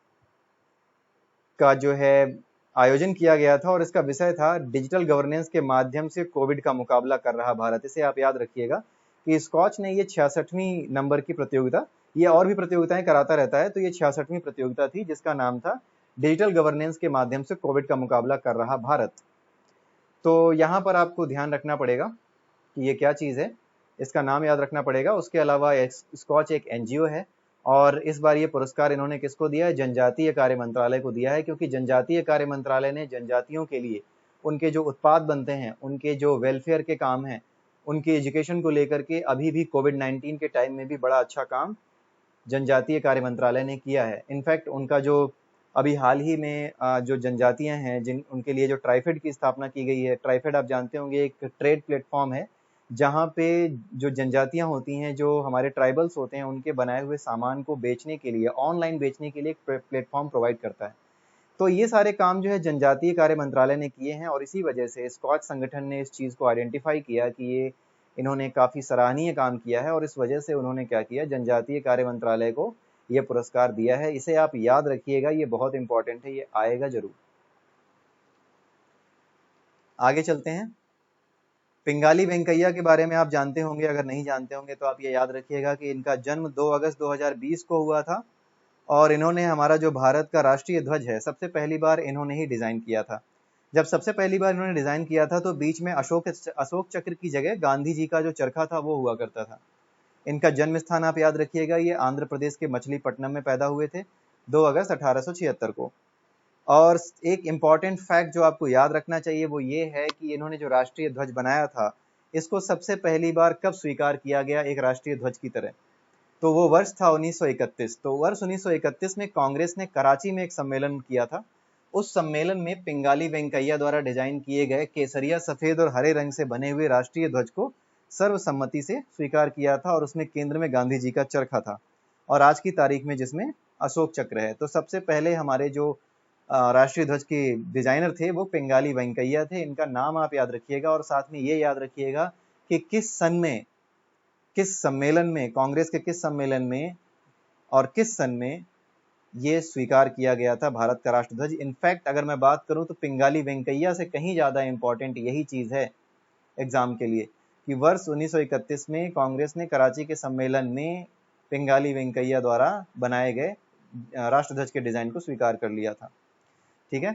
का जो है आयोजन किया गया था, और इसका विषय था डिजिटल गवर्नेंस के माध्यम से कोविड का मुकाबला कर रहा भारत। इसे आप याद रखिएगा कि स्कॉच ने ये 66वीं नंबर की प्रतियोगिता, ये और भी प्रतियोगिताएं कराता रहता है, तो ये 66वीं प्रतियोगिता थी जिसका नाम था डिजिटल गवर्नेंस के माध्यम से कोविड का मुकाबला कर रहा भारत। तो यहाँ पर आपको ध्यान रखना पड़ेगा कि ये क्या चीज़ है, इसका नाम याद रखना पड़ेगा। उसके अलावा स्कॉच एक एनजीओ है, और इस बार ये पुरस्कार इन्होंने किसको दिया है, जनजातीय कार्य मंत्रालय को दिया है, क्योंकि जनजातीय कार्य मंत्रालय ने जनजातियों के लिए उनके जो उत्पाद बनते हैं, उनके जो वेलफेयर के काम हैं, उनके एजुकेशन को लेकर के अभी भी कोविड-19 के टाइम में भी बड़ा अच्छा काम जनजातीय कार्य मंत्रालय ने किया है। इनफैक्ट उनका जो अभी हाल ही में जो जनजातियां हैं, जिन उनके लिए जो ट्राइफेड की स्थापना की गई है, ट्राइफेड आप जानते होंगे एक ट्रेड प्लेटफॉर्म है जहाँ पे जो जनजातियां होती हैं, जो हमारे ट्राइबल्स होते हैं, उनके बनाए हुए सामान को बेचने के लिए, ऑनलाइन बेचने के लिए एक प्लेटफॉर्म प्रोवाइड करता है। तो ये सारे काम जो है जनजातीय कार्य मंत्रालय ने किए हैं, और इसी वजह से स्कॉच संगठन ने इस चीज़ को आइडेंटिफाई किया कि ये इन्होंने काफ़ी सराहनीय काम किया है, और इस वजह से उन्होंने क्या किया, जनजातीय कार्य मंत्रालय को ये पुरस्कार दिया है। इसे आप याद रखिएगा, ये बहुत इंपॉर्टेंट है, ये आएगा जरूर। आगे चलते हैं। पिंगाली वेंकैया के बारे में आप जानते होंगे, अगर नहीं जानते होंगे तो आप ये याद रखिएगा कि इनका जन्म 2 अगस्त 2020 को हुआ था, और इन्होंने हमारा जो भारत का राष्ट्रीय ध्वज है सबसे पहली बार इन्होंने ही डिज़ाइन किया था। जब सबसे पहली बार इन्होंने डिज़ाइन किया था तो बीच में अशोक चक्र की जगह गांधी जी का जो चरखा था वो हुआ करता था। इनका जन्म स्थान आप याद रखिएगा, ये आंध्र प्रदेश के मछलीपट्टनम में पैदा हुए थे 2 अगस्त 1876 को। और एक इम्पॉर्टेंट फैक्ट जो आपको याद रखना चाहिए वो ये है कि इन्होंने जो राष्ट्रीय ध्वज बनाया था, इसको सबसे पहली बार कब स्वीकार किया गया एक राष्ट्रीय ध्वज की तरह, तो वो वर्ष था 1931। तो वर्ष 1931 में कांग्रेस ने कराची में एक सम्मेलन किया था। उस सम्मेलन में पिंगाली वेंकैया द्वारा डिजाइन किए गए केसरिया, सफेद और हरे रंग से बने हुए राष्ट्रीय ध्वज को सर्वसम्मति से स्वीकार किया था, और उसमें केंद्र में गांधी जी का चरखा था, और आज की तारीख में जिसमें अशोक चक्र है। तो सबसे पहले हमारे जो राष्ट्रीय ध्वज के डिजाइनर थे वो पिंगाली वेंकैया थे। इनका नाम आप याद रखिएगा, और साथ में ये याद रखिएगा कि किस सन में, किस सम्मेलन में, कांग्रेस के किस सम्मेलन में और किस सन में ये स्वीकार किया गया था भारत का राष्ट्रध्वज। इनफैक्ट अगर मैं बात करूं तो पिंगाली वेंकैया से कहीं ज्यादा इंपॉर्टेंट यही चीज है एग्जाम के लिए, कि वर्ष 1931 में कांग्रेस ने कराची के सम्मेलन में पिंगाली वेंकैया द्वारा बनाए गए राष्ट्रध्वज के डिजाइन को स्वीकार कर लिया था। ठीक है,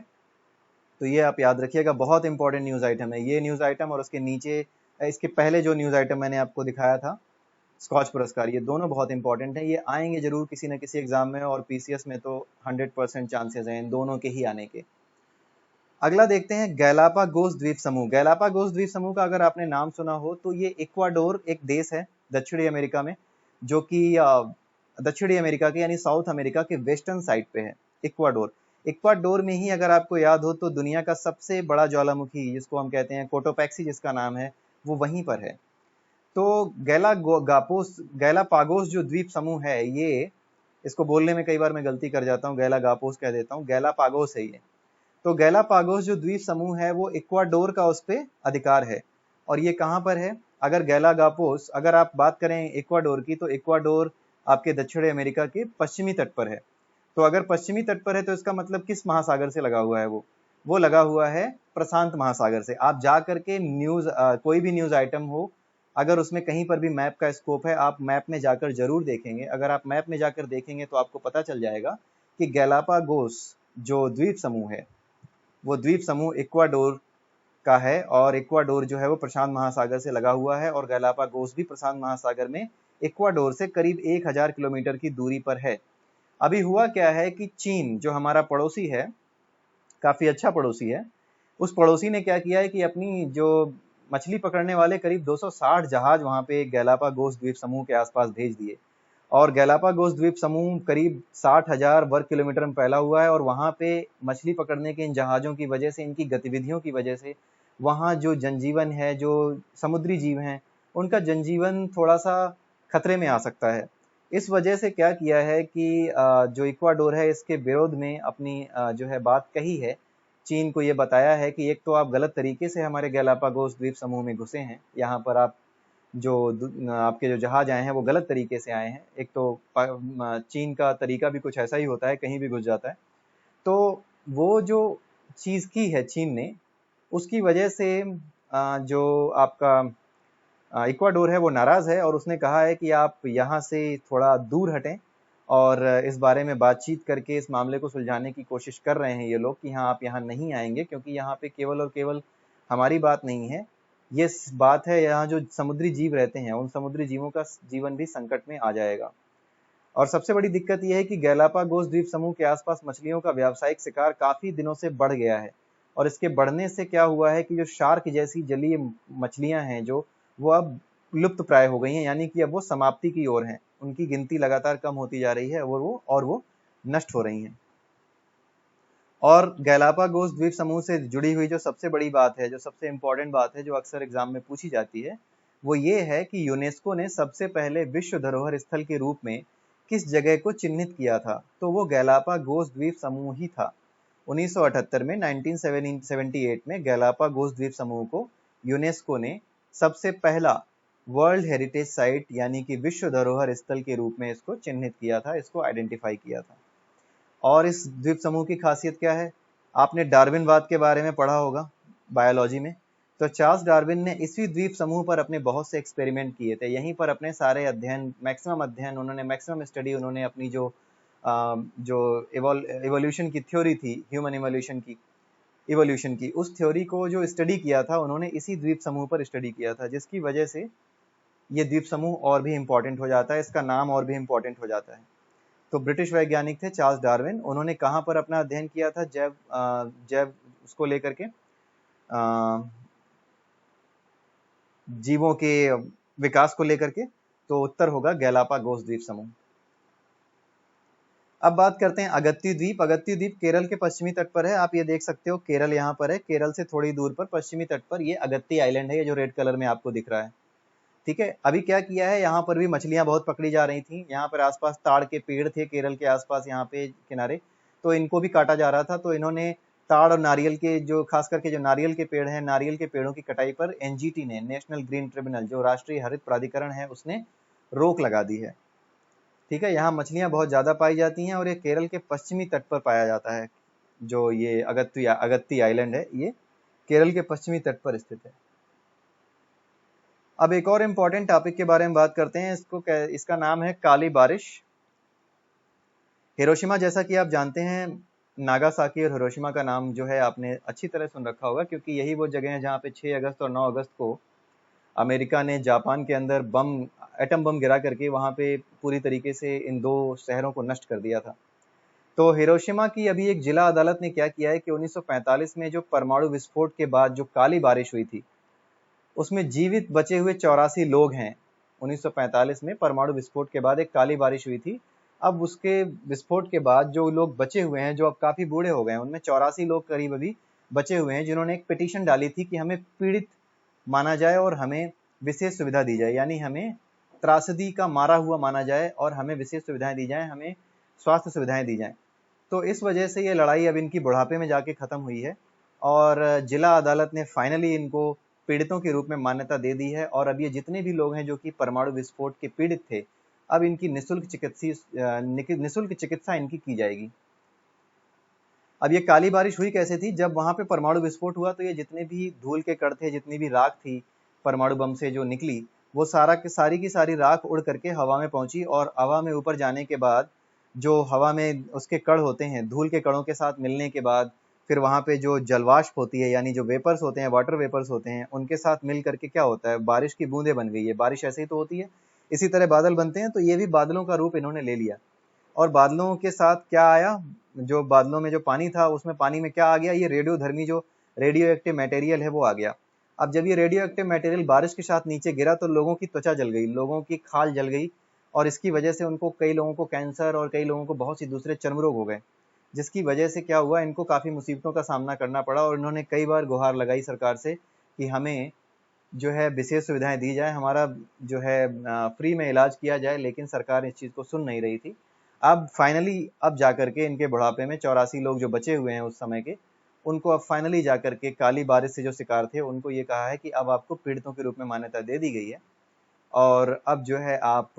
तो ये आप याद रखिएगा, बहुत इंपॉर्टेंट न्यूज आइटम है ये न्यूज आइटम, और उसके नीचे इसके पहले जो न्यूज आइटम मैंने आपको दिखाया था स्कॉच पुरस्कार, ये दोनों बहुत इंपॉर्टेंट है। ये आएंगे जरूर किसी न किसी एग्जाम में, और पीसीएस में तो 100% चांसेस हैं इन दोनों के ही आने के। अगला देखते हैं गैलापागोस द्वीप समूह। गैलापागोस द्वीप समूह का अगर आपने नाम सुना हो तो ये इक्वाडोर एक देश है दक्षिणी अमेरिका में, जो कि दक्षिणी अमेरिका के यानी साउथ अमेरिका के वेस्टर्न साइड पे है इक्वाडोर। इक्वाडोर में ही अगर आपको याद हो तो दुनिया का सबसे बड़ा ज्वालामुखी जिसको हम कहते हैं कोटोपैक्सी जिसका नाम है, वो वहीं पर है। तो गैलापागोस जो द्वीप समूह है, ये इसको बोलने में कई बार मैं गलती कर जाता हूँ, गैलागापोस कह देता हूँ, गैलापागोस है ये। तो गैलापागोस जो द्वीप समूह है वो इक्वाडोर का उस पे अधिकार है। और ये कहाँ पर है? अगर गैलापागोस, अगर आप बात करें इक्वाडोर की, तो इक्वाडोर आपके दक्षिण अमेरिका के पश्चिमी तट पर है। तो अगर पश्चिमी तट पर है तो इसका मतलब किस महासागर से लगा हुआ है? वो लगा हुआ है प्रशांत महासागर से। आप जा करके न्यूज, कोई भी न्यूज आइटम हो, अगर उसमें कहीं पर भी मैप का स्कोप है, आप मैप में जाकर जरूर देखेंगे। अगर आप मैप में जाकर देखेंगे तो आपको पता चल जाएगा कि गैलापागोस जो द्वीप समूह है वो द्वीप समूह इक्वाडोर का है, और इक्वाडोर जो है वो प्रशांत महासागर से लगा हुआ है, और गैलापागोस भी प्रशांत महासागर में इक्वाडोर से करीब 1000 किलोमीटर की दूरी पर है। अभी हुआ क्या है कि चीन जो हमारा पड़ोसी है, काफी अच्छा पड़ोसी है, उस पड़ोसी ने क्या किया है कि अपनी जो मछली पकड़ने वाले करीब 260 जहाज वहां पे गैलापागोस द्वीप समूह के आसपास भेज दिए। और गैलापागोस द्वीप समूह करीब 60,000 वर्ग किलोमीटर में फैला हुआ है, और वहां पे मछली पकड़ने के इन जहाजों की वजह से, इनकी गतिविधियों की वजह से वहां जो जनजीवन है, जो समुद्री जीव हैं, उनका जनजीवन थोड़ा सा खतरे में आ सकता है। इस वजह से क्या किया है कि जो इक्वाडोर है इसके विरोध में अपनी जो है बात कही है। चीन को ये बताया है कि एक तो आप गलत तरीके से हमारे गैलापागोस द्वीप समूह में घुसे हैं, यहाँ पर आप जो आपके जो जहाज आए हैं वो गलत तरीके से आए हैं। एक तो चीन का तरीका भी कुछ ऐसा ही होता है, कहीं भी घुस जाता है। तो वो जो चीज़ की है चीन ने, उसकी वजह से जो आपका इक्वाडोर है वो नाराज़ है, और उसने कहा है कि आप यहाँ से थोड़ा दूर हटें, और इस बारे में बातचीत करके इस मामले को सुलझाने की कोशिश कर रहे हैं ये लोग कि हाँ, आप यहाँ नहीं आएंगे, क्योंकि यहाँ पे केवल और केवल हमारी बात नहीं है, ये बात है यहाँ जो समुद्री जीव रहते हैं उन समुद्री जीवों का जीवन भी संकट में आ जाएगा। और सबसे बड़ी दिक्कत यह है कि गैलापागोस द्वीप समूह के आसपास मछलियों का व्यावसायिक शिकार काफी दिनों से बढ़ गया है, और इसके बढ़ने से क्या हुआ है कि जो शार्क जैसी जलीय मछलियां हैं जो, वो अब लुप्त प्राय हो गई हैं, यानी कि अब वो समाप्ति की ओर हैं। उनकी गिनती लगातार कम होती जा रही है, और वो नष्ट हो रही हैं। और गैलापागोस द्वीप समूह से जुड़ी हुई जो सबसे बड़ी बात है, जो सबसे इंपॉर्टेंट बात है, जो अक्सर एग्जाम में पूछी जाती है, वो ये है कि यूनेस्को ने सबसे पहले विश्व धरोहर स्थल के रूप में किस जगह को चिन्हित किया था? तो वो गैलापागोस द्वीप समूह ही था। 1978 में 1978 में गैलापागोस द्वीप समूह को यूनेस्को ने सबसे पहला वर्ल्ड हेरिटेज साइट यानी कि विश्व धरोहर स्थल के रूप में इसको चिन्हित किया था, इसको आइडेंटिफाई किया था। और इस द्वीप समूह की खासियत क्या है? आपने डार्विनवाद के बारे में पढ़ा होगा बायोलॉजी में। तो चार्ल्स डार्विन ने इसी द्वीप समूह पर अपने बहुत से एक्सपेरिमेंट किए थे, यहीं पर अपने सारे अध्ययन, मैक्सिमम अध्ययन उन्होंने, मैक्सिमम स्टडी उन्होंने अपनी जो इवोल्यूशन की थ्योरी थी, ह्यूमन इवोल्यूशन की, उस थ्योरी को जो स्टडी किया था उन्होंने इसी द्वीप समूह पर स्टडी किया था, जिसकी वजह से ये द्वीप समूह और भी इंपॉर्टेंट हो जाता है, इसका नाम और भी इंपॉर्टेंट हो जाता है। तो ब्रिटिश वैज्ञानिक थे चार्ल्स डार्विन, उन्होंने कहाँ पर अपना अध्ययन किया था जैव उसको लेकर के, जीवों के विकास को लेकर के? तो उत्तर होगा गैलापागोस द्वीप समूह। अब बात करते हैं अगत्ती द्वीप। अगत्ती द्वीप केरल के पश्चिमी तट पर है। आप ये देख सकते हो, केरल यहाँ पर है, केरल से थोड़ी दूर पर पश्चिमी तट पर ये अगत्ती आइलैंड है, ये जो रेड कलर में आपको दिख रहा है। ठीक है, अभी क्या किया है, यहाँ पर भी मछलियां बहुत पकड़ी जा रही थी। यहाँ पर आसपास ताड़ के पेड़ थे केरल के आसपास, यहाँ पे किनारे, तो इनको भी काटा जा रहा था। तो इन्होंने ताड़ और नारियल के, जो खास करके जो नारियल के पेड़ हैं, नारियल के पेड़ों की कटाई पर एनजीटी ने, नेशनल ग्रीन ट्रिब्यूनल, जो राष्ट्रीय हरित प्राधिकरण है, उसने रोक लगा दी है। ठीक है, यहाँ मछलियां बहुत ज्यादा पाई जाती हैं, और ये केरल के पश्चिमी तट पर पाया जाता है। जो ये अगत्ती आइलैंड है, ये केरल के पश्चिमी तट पर स्थित है। अब एक और इम्पोर्टेंट टॉपिक के बारे में बात करते हैं, इसका नाम है काली बारिश। हिरोशिमा, जैसा कि आप जानते हैं, नागासाकी और हिरोशिमा का नाम जो है आपने अच्छी तरह सुन रखा होगा, क्योंकि यही वो जगह है जहाँ पे 6 अगस्त और 9 अगस्त को अमेरिका ने जापान के अंदर एटम बम गिरा करके वहाँ पे पूरी तरीके से इन 2 शहरों को नष्ट कर दिया था। तो हिरोशिमा की अभी एक जिला अदालत ने क्या किया है कि 1945 में जो परमाणु विस्फोट के बाद जो काली बारिश हुई थी, उसमें जीवित बचे हुए 84 लोग हैं। 1945 में परमाणु विस्फोट के बाद एक काली बारिश हुई थी। अब उसके विस्फोट के बाद जो लोग बचे हुए हैं, जो अब काफी बूढ़े हो गए हैं, उनमें 84 लोग करीब अभी बचे हुए हैं, जिन्होंने एक पिटीशन डाली थी कि हमें पीड़ित माना जाए और हमें विशेष सुविधा दी जाए, यानी हमें त्रासदी का मारा हुआ माना जाए और हमें विशेष सुविधाएं दी जाए, हमें स्वास्थ्य सुविधाएं दी जाएं। तो इस वजह से ये लड़ाई अब इनकी बुढ़ापे में जाके खत्म हुई है और जिला अदालत ने फाइनली इनको पीड़ितों के रूप में मान्यता दे दी है। और अब ये जितने भी लोग हैं जो कि परमाणु विस्फोट के पीड़ित थे, अब इनकी निःशुल्क चिकित्सा इनकी की जाएगी। अब ये काली बारिश हुई कैसे थी? जब वहां पे परमाणु विस्फोट हुआ तो ये जितने भी धूल के कण थे, जितनी भी राख थी परमाणु बम से जो निकली, वो सारी की सारी राख उड़ करके हवा में पहुंची और हवा में ऊपर जाने के बाद जो हवा में उसके कण होते हैं, धूल के कणों के साथ मिलने के बाद फिर वहां पे जो जलवाष्प होती है, यानी जो वेपर्स होते हैं, वाटर वेपर्स होते हैं, उनके साथ मिल करके क्या होता है, बारिश की बूंदें बन गई है। बारिश ऐसे ही तो होती है, इसी तरह बादल बनते हैं। तो ये भी बादलों का रूप इन्होंने ले लिया। और बादलों के साथ क्या आया, जो बादलों में जो पानी था उसमें पानी में क्या आ गया, ये रेडियोधर्मी जो रेडियो एक्टिव मटेरियल है वो आ गया। अब जब ये रेडियो एक्टिव मटेरियल बारिश के साथ नीचे गिरा तो लोगों की त्वचा जल गई, लोगों की खाल जल गई और इसकी वजह से उनको, कई लोगों को कैंसर और कई लोगों को बहुत सी दूसरे चर्म रोग हो गए, जिसकी वजह से क्या हुआ, इनको काफ़ी मुसीबतों का सामना करना पड़ा। और इन्होंने कई बार गुहार लगाई सरकार से कि हमें जो है विशेष सुविधाएं दी जाए, हमारा जो है फ्री में इलाज किया जाए, लेकिन सरकार इस चीज़ को सुन नहीं रही थी। अब फाइनली अब जाकर के इनके बुढ़ापे में 84 लोग जो बचे हुए हैं उस समय के, उनको अब फाइनली जाकर के काली बारिश से जो शिकार थे उनको ये कहा है कि अब आपको पीड़ितों के रूप में मान्यता दे दी गई है और अब जो है आप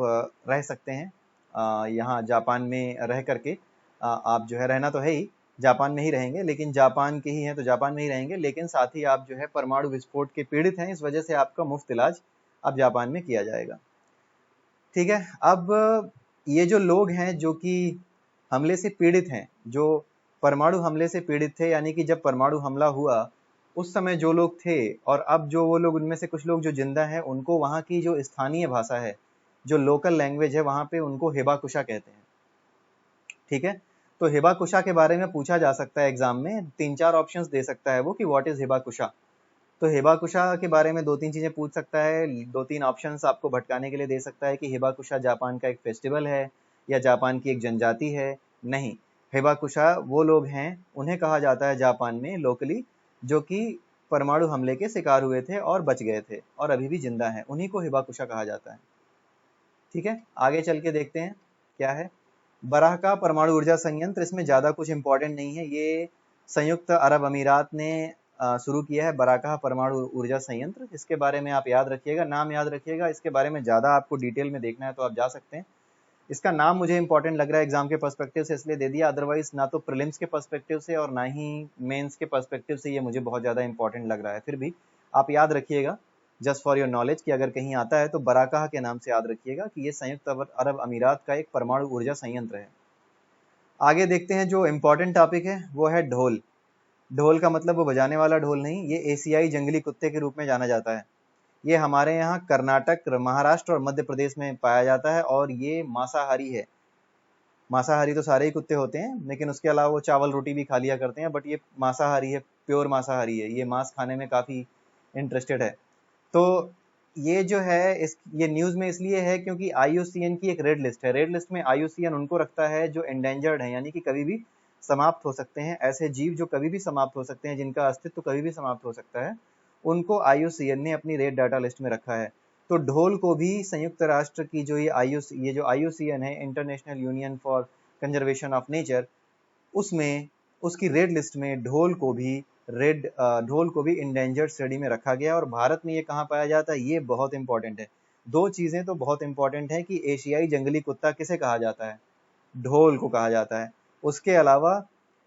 रह सकते हैं यहाँ जापान में रह करके। आप जो है रहना तो है ही, जापान में ही रहेंगे, लेकिन जापान के ही हैं तो जापान में ही रहेंगे, लेकिन साथ ही आप जो है परमाणु विस्फोट के पीड़ित हैं, इस वजह से आपका मुफ्त इलाज अब जापान में किया जाएगा। ठीक है। अब ये जो लोग हैं जो कि हमले से पीड़ित हैं, जो परमाणु हमले से पीड़ित थे, यानी कि जब परमाणु हमला हुआ उस समय जो लोग थे, और अब जो वो लोग, उनमें से कुछ लोग जो जिंदा हैं, उनको वहाँ की जो स्थानीय भाषा है, जो लोकल लैंग्वेज है, वहाँ पे उनको हिबाकुशा कहते हैं। ठीक है। तो हिबाकुशा के बारे में पूछा जा सकता है एग्जाम में, 3-4 ऑप्शंस दे सकता है वो कि व्हाट इज हिबाकुशा। तो हिबाकुशा के बारे में 2-3 चीजें पूछ सकता है, 2-3 ऑप्शंस आपको भटकाने के लिए दे सकता है कि हिबाकुशा जापान का एक फेस्टिवल है या जापान की एक जनजाति है। नहीं, हिबाकुशा वो लोग हैं, उन्हें कहा जाता है जापान में लोकली, जो कि परमाणु हमले के शिकार हुए थे और बच गए थे और अभी भी जिंदा हैं, उन्हीं को हिबाकुशा कहा जाता है। ठीक है, आगे चल के देखते हैं क्या है। बराह का परमाणु ऊर्जा संयंत्र, इसमें ज़्यादा कुछ इंपॉर्टेंट नहीं है, ये संयुक्त अरब अमीरात ने शुरू किया है बराकाह परमाणु ऊर्जा संयंत्र। इसके बारे में आप याद रखिएगा, नाम याद रखिएगा, इसके बारे में ज़्यादा आपको डिटेल में देखना है तो आप जा सकते हैं। इसका नाम मुझे इंपॉर्टेंट लग रहा है एग्जाम के पर्सपेक्टिव से, इसलिए दे दिया, अदरवाइज ना तो प्रीलिम्स के पर्सपेक्टिव से और ना ही मेंस के पर्सपेक्टिव से ये मुझे बहुत ज़्यादा इंपॉर्टेंट लग रहा है। फिर भी आप याद रखिएगा जस्ट फॉर योर नॉलेज कि अगर कहीं आता है तो बराकाह के नाम से याद रखिएगा कि ये संयुक्त अरब अमीरात का एक परमाणु ऊर्जा संयंत्र है। आगे देखते हैं, जो इम्पोर्टेंट टॉपिक है वो है ढोल। ढोल का मतलब वो बजाने वाला ढोल नहीं, ये एशियाई जंगली कुत्ते के रूप में जाना जाता है। ये हमारे यहाँ कर्नाटक, महाराष्ट्र और मध्य प्रदेश में पाया जाता है और ये मांसाहारी है। मांसाहारी तो सारे ही कुत्ते होते हैं, लेकिन उसके अलावा वो चावल रोटी भी खा लिया करते हैं, बट ये मांसाहारी है, प्योर मांसाहारी है, ये मांस खाने में काफ़ी इंटरेस्टेड है। तो ये जो है ये न्यूज़ में इसलिए है क्योंकि IUCN की एक रेड लिस्ट है। रेड लिस्ट में IUCN उनको रखता है जो एंडेंजर्ड है, यानी कि कभी भी समाप्त हो सकते हैं, ऐसे जीव जो कभी भी समाप्त हो सकते हैं, जिनका अस्तित्व कभी भी समाप्त हो सकता है, उनको IUCN ने अपनी रेड डाटा लिस्ट में रखा है। तो ढोल को भी संयुक्त राष्ट्र की जो ये जो IUCN है, international union for conservation of nature, उसमें उसकी रेड लिस्ट में ढोल को भी इंडेंजर्ड श्रेणी में रखा गया। और भारत में ये कहाँ पाया जाता है, ये बहुत इंपॉर्टेंट है। 2 चीजें तो बहुत इंपॉर्टेंट है कि एशियाई जंगली कुत्ता किसे कहा जाता है, ढोल को कहा जाता है। उसके अलावा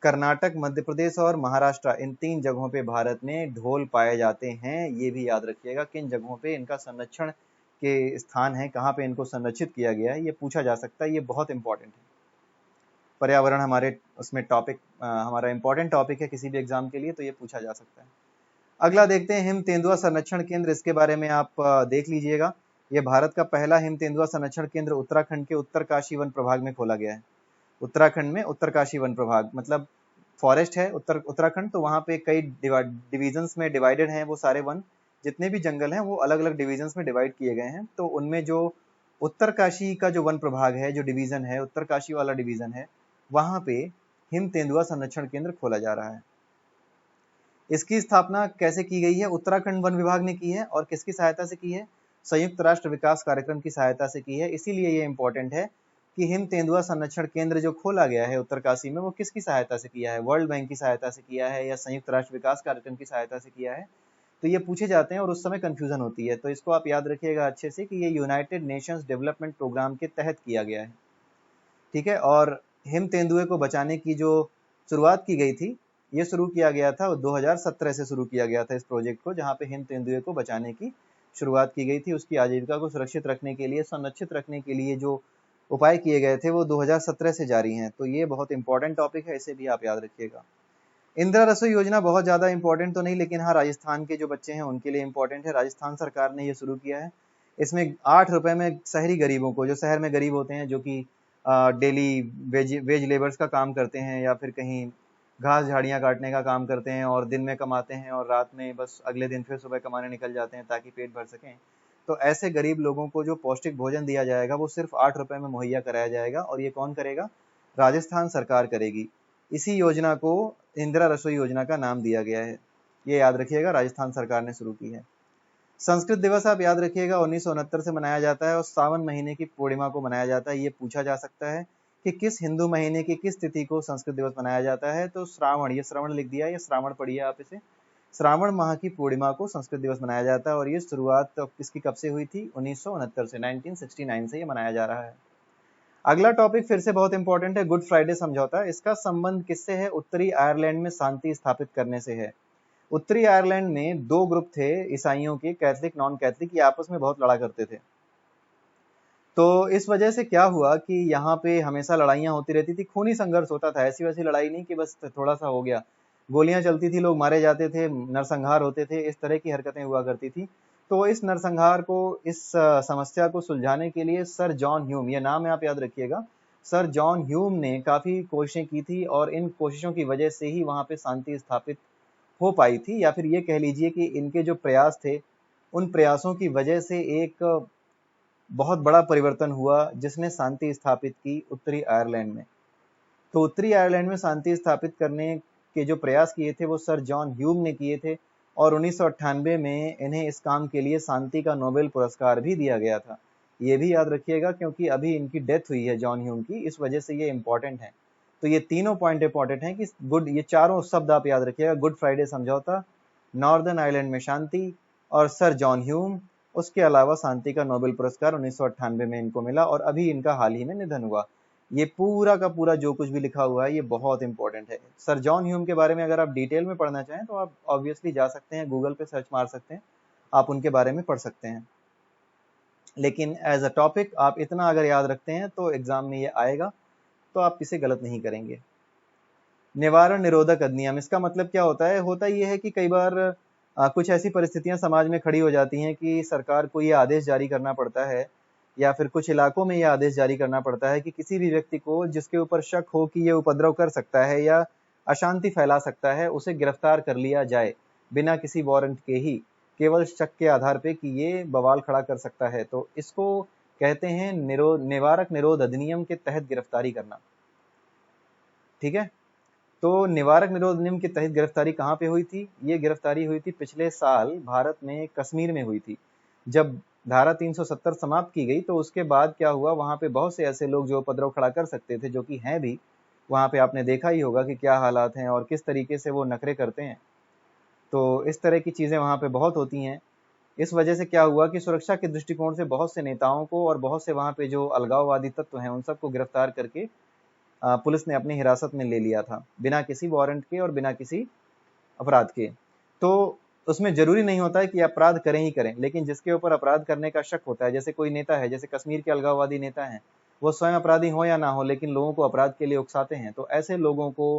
कर्नाटक, मध्य प्रदेश और महाराष्ट्र, इन 3 जगहों पे भारत में ढोल पाए जाते हैं। ये भी याद रखिएगा किन जगहों पे इनका संरक्षण के स्थान है, कहाँ पे इनको संरक्षित किया गया है, ये पूछा जा सकता है, ये बहुत इंपॉर्टेंट है। पर्यावरण हमारे उसमें टॉपिक, हमारा इंपॉर्टेंट टॉपिक है किसी भी एग्जाम के लिए, तो ये पूछा जा सकता है। अगला देखते हैं हिम तेंदुआ संरक्षण केंद्र, इसके बारे में आप देख लीजिएगा। ये भारत का पहला हिम तेंदुआ संरक्षण केंद्र उत्तराखंड के उत्तरकाशी वन प्रभाग में खोला गया है। उत्तराखंड में उत्तरकाशी वन प्रभाग मतलब फॉरेस्ट है उत्तराखंड, तो वहाँ पे कई डिविजन्स में डिवाइडेड हैं वो सारे वन, जितने भी जंगल हैं वो अलग अलग डिविजन्स में डिवाइड किए गए हैं। तो उनमें जो उत्तरकाशी का जो वन प्रभाग है, जो डिवीजन है, उत्तरकाशी वाला डिवीजन है, वहाँ पे हिम तेंदुआ संरक्षण केंद्र खोला जा रहा है। इसकी स्थापना कैसे की गई है? उत्तराखंड वन विभाग ने की है। और किसकी सहायता से की है? संयुक्त राष्ट्र विकास कार्यक्रम की सहायता से की है। इसीलिए ये इंपॉर्टेंट है कि हिम तेंदुआ संरक्षण केंद्र जो खोला गया है उत्तरकाशी में, वो किसकी सहायता से किया है? वर्ल्ड बैंक की सहायता से किया है या संयुक्त राष्ट्र विकास कार्यक्रम की सहायता से किया है? तो ये पूछे जाते हैं और उस समय कंफ्यूजन होती है, तो इसको आप याद रखिएगा अच्छे से कि ये यूनाइटेड नेशंस डेवलपमेंट प्रोग्राम के तहत किया गया है, ठीक है। और हिम तेंदुए को बचाने की जो शुरुआत की गई थी, ये शुरू किया गया था 2017 से शुरू किया गया था इस प्रोजेक्ट को, जहाँ पे हिम तेंदुए को बचाने की शुरुआत की गई थी। उसकी आजीविका को सुरक्षित रखने के लिए, संरक्षित रखने के लिए जो उपाय किए गए थे वो 2017 से जारी हैं। तो ये बहुत इंपॉर्टेंट टॉपिक है, इसे भी आप याद रखिएगा। इंदिरा रसोई योजना बहुत ज़्यादा इंपॉर्टेंट तो नहीं, लेकिन हाँ राजस्थान के जो बच्चे हैं उनके लिए इंपॉर्टेंट है। राजस्थान सरकार ने ये शुरू किया है। इसमें 8 रुपए में शहरी गरीबों को, जो शहर में गरीब होते हैं, जो कि डेली वेज लेबर्स का काम करते हैं या फिर कहीं घास झाड़ियाँ काटने का काम करते हैं और दिन में कमाते हैं और रात में बस अगले दिन फिर सुबह कमाने निकल जाते हैं ताकि पेट भर सकें, तो ऐसे गरीब लोगों को जो पौष्टिक भोजन दिया जाएगा वो सिर्फ 8 रुपए में मुहैया कराया जाएगा। और ये कौन करेगा? राजस्थान सरकार करेगी। इसी योजना को इंदिरा रसोई योजना का नाम दिया गया है। ये याद रखिएगा, राजस्थान सरकार ने शुरू की है। संस्कृत दिवस आप याद रखिएगा 1969 से मनाया जाता है और सावन महीने की पूर्णिमा को मनाया जाता है। ये पूछा जा सकता है कि किस हिंदू महीने की किस तिथि को संस्कृत दिवस मनाया जाता है, तो श्रावण, ये श्रवण लिख दिया, ये श्रावण पढ़िए आप इसे। श्रावण माह की पूर्णिमा को संस्कृत दिवस मनाया जाता है और ये शुरुआत इसकी कब से हुई थी? 1969 से, 1969 से ये मनाया जा रहा है। अगला टॉपिक फिर से बहुत इंपॉर्टेंट है, गुड फ्राइडे समझौता। इसका संबंध किससे है? उत्तरी आयरलैंड में शांति स्थापित करने से है। उत्तरी आयरलैंड में 2 ग्रुप थे ईसाइयों के, कैथलिक नॉन कैथलिक, ये आपस में बहुत लड़ा करते थे। तो इस वजह से क्या हुआ कि यहाँ पे हमेशा लड़ाइयाँ होती रहती थी, खूनी संघर्ष होता था। ऐसी वैसी लड़ाई नहीं कि बस थोड़ा सा हो गया, गोलियां चलती थी, लोग मारे जाते थे, नरसंहार होते थे, इस तरह की हरकतें हुआ करती थी। तो इस नरसंहार को, इस समस्या को सुलझाने के लिए सर जॉन ह्यूम, ये नाम है आप याद रखिएगा, सर जॉन ह्यूम ने काफी कोशिशें की थी और इन कोशिशों की वजह से ही वहां पे शांति स्थापित हो पाई थी। या फिर ये कह लीजिए कि इनके जो प्रयास थे, उन प्रयासों की वजह से एक बहुत बड़ा परिवर्तन हुआ जिसने शांति स्थापित की उत्तरी आयरलैंड में। तो उत्तरी आयरलैंड में शांति स्थापित करने के जो प्रयास किए थे वो सर जॉन ह्यूम ने किए थे और 1998 में इन्हें इस काम के लिए शांति का नोबेल पुरस्कार भी दिया गया था। ये भी याद रखिएगा क्योंकि अभी इनकी डेथ हुई है जॉन ह्यूम की, इस वजह से ये इंपॉर्टेंट है। तो ये तीनों पॉइंट इंपॉर्टेंट है कि गुड, ये चारों शब्द आप याद रखिएगा, गुड फ्राइडे समझौता, नॉर्दर्न आयरलैंड में शांति और सर जॉन ह्यूम। उसके अलावा शांति का नोबेल पुरस्कार 1998 में इनको मिला और अभी इनका हाल ही में निधन हुआ। ये पूरा का पूरा जो कुछ भी लिखा हुआ है ये बहुत इंपॉर्टेंट है। सर जॉन ह्यूम के बारे में अगर आप डिटेल में पढ़ना चाहें तो आप ऑब्वियसली जा सकते हैं, गूगल पे सर्च मार सकते हैं, आप उनके बारे में पढ़ सकते हैं। लेकिन एज अ टॉपिक आप इतना अगर याद रखते हैं तो एग्जाम में ये आएगा, तो आप इसे गलत नहीं करेंगे। निवारण निरोधक अधिनियम, इसका मतलब क्या होता है? होता ये है कि कई बार कुछ ऐसी परिस्थितियां समाज में खड़ी हो जाती हैं कि सरकार को ये आदेश जारी करना पड़ता है या फिर कुछ इलाकों में ये आदेश जारी करना पड़ता है कि किसी भी व्यक्ति को जिसके ऊपर शक हो कि ये उपद्रव कर सकता है या अशांति फैला सकता है, उसे गिरफ्तार कर लिया जाए बिना किसी वारंट के ही, केवल शक के आधार पे कि ये बवाल खड़ा कर सकता है। तो इसको कहते हैं निवारक निरोध अधिनियम के तहत गिरफ्तारी करना, ठीक है। तो निवारक निरोध अधिनियम के तहत गिरफ्तारी कहाँ पे हुई थी? ये गिरफ्तारी हुई थी पिछले साल भारत में कश्मीर में हुई थी। जब धारा 370 समाप्त की गई तो उसके बाद क्या हुआ, वहां पे बहुत से ऐसे लोग जो उपद्रव खड़ा कर सकते थे, जो कि हैं भी, वहां पे आपने देखा ही होगा कि क्या हालात हैं और किस तरीके से वो नखरे करते हैं। तो इस तरह की चीजें वहां पे बहुत होती हैं। इस वजह से क्या हुआ कि सुरक्षा के दृष्टिकोण से बहुत से नेताओं को और बहुत से वहां पे जो अलगाववादी तत्व हैं उन सबको गिरफ्तार करके पुलिस ने अपनी हिरासत में ले लिया था, बिना किसी वारंट के और बिना किसी अपराध के। तो उसमें जरूरी नहीं होता है कि अपराध करें ही करें, लेकिन जिसके ऊपर अपराध करने का शक होता है, जैसे कोई नेता है, जैसे कश्मीर के अलगाववादी नेता हैं, वो स्वयं अपराधी हो या ना हो लेकिन लोगों को अपराध के लिए उकसाते हैं, तो ऐसे लोगों को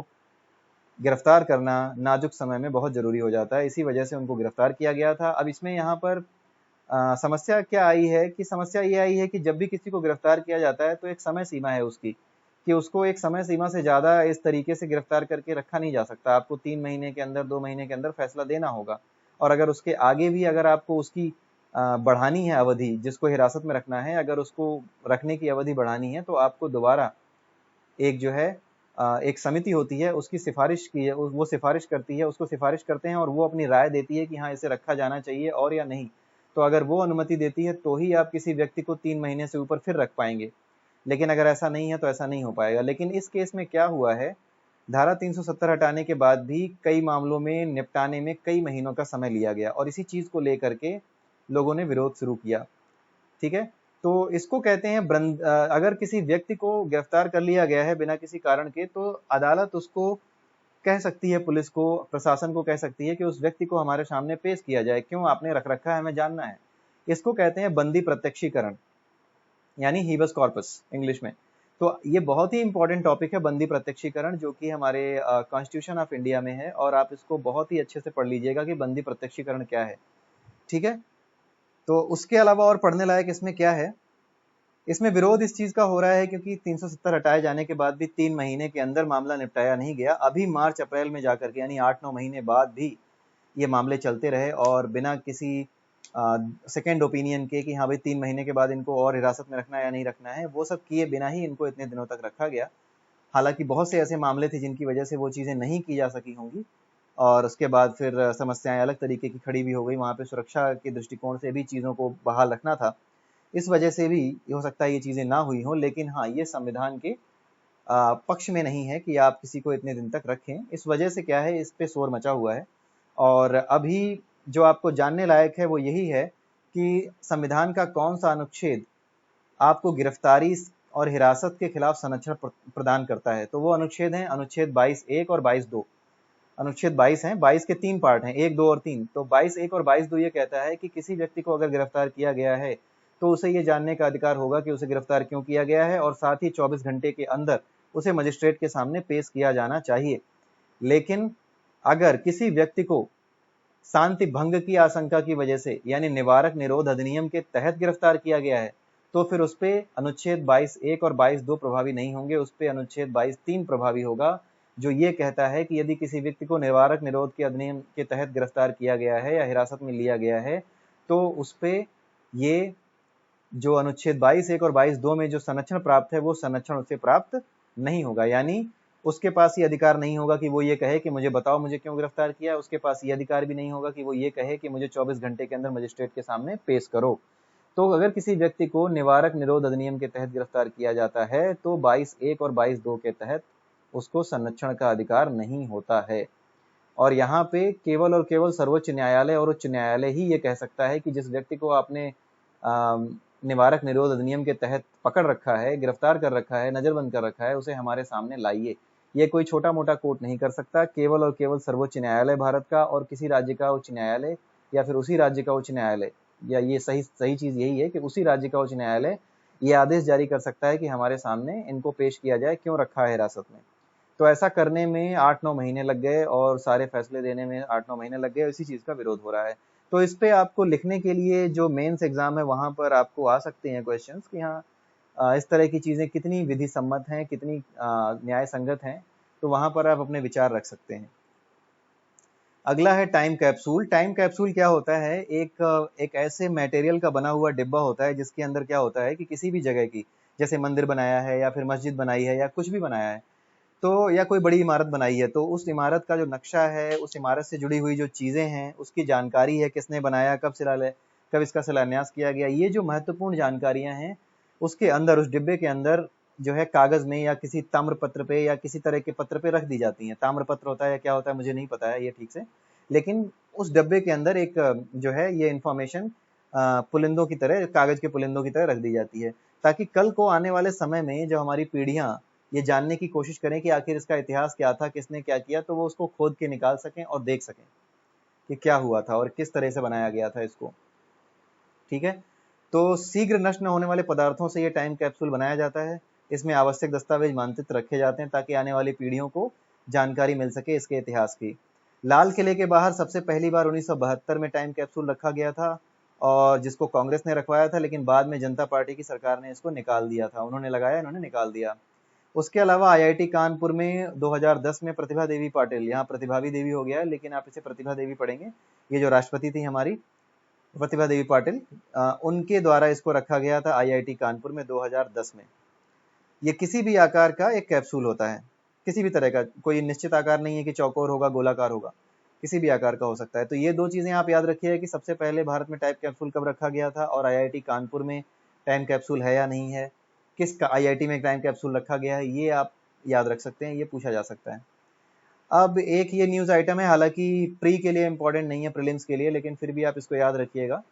गिरफ्तार करना नाजुक समय में बहुत जरूरी हो जाता है। इसी वजह से उनको गिरफ्तार किया गया था। अब इसमें यहाँ पर समस्या क्या आई है कि समस्या ये आई है कि जब भी किसी को गिरफ्तार किया जाता है तो एक समय सीमा है उसकी, कि उसको एक समय सीमा से ज्यादा इस तरीके से गिरफ्तार करके रखा नहीं जा सकता। आपको 3 महीने के अंदर, 2 महीने के अंदर फैसला देना होगा। और अगर उसके आगे भी अगर आपको उसकी बढ़ानी है अवधि, जिसको हिरासत में रखना है, अगर उसको रखने की अवधि बढ़ानी है तो आपको दोबारा एक जो है एक समिति होती है, उसकी सिफारिश की है, वो सिफारिश करती है, उसको सिफारिश करते हैं और वो अपनी राय देती है कि हाँ इसे रखा जाना चाहिए और या नहीं। तो अगर वो अनुमति देती है तो ही आप किसी व्यक्ति को 3 महीने से ऊपर फिर रख पाएंगे। लेकिन अगर ऐसा नहीं है तो ऐसा नहीं हो पाएगा। लेकिन इस केस में क्या हुआ है, धारा 370 हटाने के बाद भी कई मामलों में निपटाने में कई महीनों का समय लिया गया और इसी चीज को लेकर के लोगों ने विरोध शुरू किया। ठीक है, तो इसको कहते हैं अगर किसी व्यक्ति को गिरफ्तार कर लिया गया है बिना किसी कारण के, तो अदालत उसको कह सकती है, पुलिस को, प्रशासन को कह सकती है कि उस व्यक्ति को हमारे सामने पेश किया जाए, क्यों आपने रख रखा है, हमें जानना है। इसको कहते हैं बंदी प्रत्यक्षीकरण, यानी हीबस कॉर्पस इंग्लिश में। तो ये बहुत ही इंपॉर्टेंट टॉपिक है बंदी प्रत्यक्षीकरण, जो कि हमारे कॉन्स्टिट्यूशन ऑफ इंडिया में है, और आप इसको बहुत ही अच्छे से पढ़ लीजिएगा कि बंदी प्रत्यक्षीकरण क्या है। ठीक है, तो उसके अलावा और पढ़ने लायक इसमें क्या है, इसमें विरोध इस चीज का हो रहा है क्योंकि 370 हटाए जाने के बाद भी 3 महीने के अंदर मामला निपटाया नहीं गया। अभी मार्च अप्रैल में जाकर के, यानी 8-9 महीने बाद भी ये मामले चलते रहे और बिना किसी सेकेंड ओपिनियन के कि हाँ भाई 3 महीने के बाद इनको और हिरासत में रखना है या नहीं रखना है, वो सब किए बिना ही इनको इतने दिनों तक रखा गया। हालांकि बहुत से ऐसे मामले थे जिनकी वजह से वो चीज़ें नहीं की जा सकी होंगी और उसके बाद फिर समस्याएं अलग तरीके की खड़ी भी हो गई। वहाँ पे सुरक्षा के दृष्टिकोण से भी चीज़ों को बहाल रखना था, इस वजह से भी हो सकता है ये चीज़ें ना हुई हों। लेकिन हाँ, ये संविधान के पक्ष में नहीं है कि आप किसी को इतने दिन तक रखें। इस वजह से क्या है, इस पे शोर मचा हुआ है। और अभी जो आपको जानने लायक है वो यही है कि संविधान का कौन सा अनुच्छेद आपको गिरफ्तारी और हिरासत के खिलाफ संरक्षण प्रदान करता है। तो वो अनुच्छेद हैं अनुच्छेद 22(1) और 22(2). अनुच्छेद 22 है, 22 के 3 पार्ट हैं, 1, 2 और 3। तो 22(1) और 22(2) ये कहता है कि किसी व्यक्ति को अगर गिरफ्तार किया गया है तो उसे ये जानने का अधिकार होगा कि उसे गिरफ्तार क्यों किया गया है, और साथ ही 24 घंटे के अंदर उसे मजिस्ट्रेट के सामने पेश किया जाना चाहिए। लेकिन अगर किसी व्यक्ति को शांति भंग की आशंका की वजह से, यानी निवारक निरोध अधिनियम के तहत गिरफ्तार किया गया है, तो फिर उस पे अनुच्छेद 22(1) और 22(2) प्रभावी नहीं होंगे, उस पे अनुच्छेद 22(3) प्रभावी होगा, जो ये कहता है कि यदि किसी व्यक्ति को निवारक निरोध के अधिनियम के तहत गिरफ्तार किया गया है या हिरासत में लिया गया है, तो उस पे ये जो अनुच्छेद 22(1) और 22(2) में जो संरक्षण प्राप्त है वो संरक्षण उसे प्राप्त नहीं होगा। यानी उसके पास ये अधिकार नहीं होगा कि वो ये कहे कि मुझे बताओ मुझे क्यों गिरफ्तार किया। उसके पास ये अधिकार भी नहीं होगा कि वो ये कहे कि मुझे 24 घंटे के अंदर मजिस्ट्रेट के सामने पेश करो। तो अगर किसी व्यक्ति को निवारक निरोध अधिनियम के तहत गिरफ्तार किया जाता है तो 22(1) और 22(2) के तहत उसको संरक्षण का अधिकार नहीं होता है। और यहाँ पे केवल और केवल सर्वोच्च न्यायालय और उच्च न्यायालय ही ये कह सकता है कि जिस व्यक्ति को आपने निवारक निरोध अधिनियम के तहत पकड़ रखा है, गिरफ्तार कर रखा है, नजरबंद कर रखा है, उसे हमारे सामने लाइए। ये कोई छोटा मोटा कोर्ट नहीं कर सकता, केवल और केवल सर्वोच्च न्यायालय भारत का और किसी राज्य का उच्च न्यायालय या फिर उसी राज्य का उच्च न्यायालय, या ये सही चीज यही है कि उसी राज्य का उच्च न्यायालय ये आदेश जारी कर सकता है कि हमारे सामने इनको पेश किया जाए, क्यों रखा है हिरासत में। तो ऐसा करने में 8-9 महीने लग गए और सारे फैसले देने में 8-9 महीने लग गए, इसी चीज का विरोध हो रहा है। तो इस पे आपको लिखने के लिए जो मेंस एग्जाम है वहां पर आपको आ सकते हैं क्वेश्चंस कि हाँ इस तरह की चीजें कितनी विधि सम्मत हैं, कितनी न्याय संगत हैं। तो वहां पर आप अपने विचार रख सकते हैं। अगला है टाइम कैप्सूल। टाइम कैप्सूल क्या होता है, एक ऐसे मटेरियल का बना हुआ डिब्बा होता है जिसके अंदर क्या होता है कि किसी भी जगह की, जैसे मंदिर बनाया है या फिर मस्जिद बनाई है या कुछ भी बनाया है, तो या कोई बड़ी इमारत बनाई है, तो उस इमारत का जो नक्शा है, उस इमारत से जुड़ी हुई जो चीज़ें हैं, उसकी जानकारी है, किसने बनाया, कब इसका शिलान्यास किया गया, ये जो महत्वपूर्ण जानकारियां हैं उसके अंदर, उस डिब्बे के अंदर जो है कागज में या किसी ताम्र पत्र पे या किसी तरह के पत्र पे रख दी जाती हैं। ताम्र पत्र होता है या क्या होता है मुझे नहीं पता है ये ठीक से, लेकिन उस डिब्बे के अंदर एक जो है ये इंफॉर्मेशन पुलिंदों की तरह, कागज के पुलिंदों की तरह रख दी जाती है, ताकि कल को आने वाले समय में जब हमारी पीढ़ियां ये जानने की कोशिश करें कि आखिर इसका इतिहास क्या था, किसने क्या किया, तो वो उसको खोद के निकाल सकें और देख सकें कि क्या हुआ था और किस तरह से बनाया गया था इसको। ठीक है, तो शीघ्र नष्ट न होने वाले पदार्थों से ये टाइम कैप्सूल बनाया जाता है। इसमें आवश्यक दस्तावेज मानचित्र रखे जाते हैं ताकि आने वाली पीढ़ियों को जानकारी मिल सके इसके इतिहास की। लाल किले के बाहर सबसे पहली बार 1972 में टाइम कैप्सूल रखा गया था, और जिसको कांग्रेस ने रखवाया था, लेकिन बाद में जनता पार्टी की सरकार ने इसको निकाल दिया था। उन्होंने लगाया, इन्होंने निकाल दिया। उसके अलावा आईआईटी कानपुर में 2010 में प्रतिभा देवी पाटिल, यहाँ प्रतिभावी देवी हो गया है लेकिन आप इसे प्रतिभा देवी पढ़ेंगे, ये जो राष्ट्रपति थी हमारी प्रतिभा देवी पाटिल, उनके द्वारा इसको रखा गया था आईआईटी कानपुर में 2010 में। ये किसी भी आकार का एक कैप्सूल होता है, किसी भी तरह का, कोई निश्चित आकार नहीं है कि चौकोर होगा, गोलाकार होगा, किसी भी आकार का हो सकता है। तो ये दो चीजें आप याद रखिए कि सबसे पहले भारत में टाइम कैप्सूल कब रखा गया था और आईआईटी कानपुर में टाइम कैप्सूल है या नहीं है, किस आईआईटी में टाइम कैप्सूल रखा गया है, ये आप याद रख सकते हैं, ये पूछा जा सकता है। अब एक ये न्यूज़ आइटम है, हालांकि प्री के लिए इंपॉर्टेंट नहीं है, प्रीलिम्स के लिए, लेकिन फिर भी आप इसको याद रखिएगा।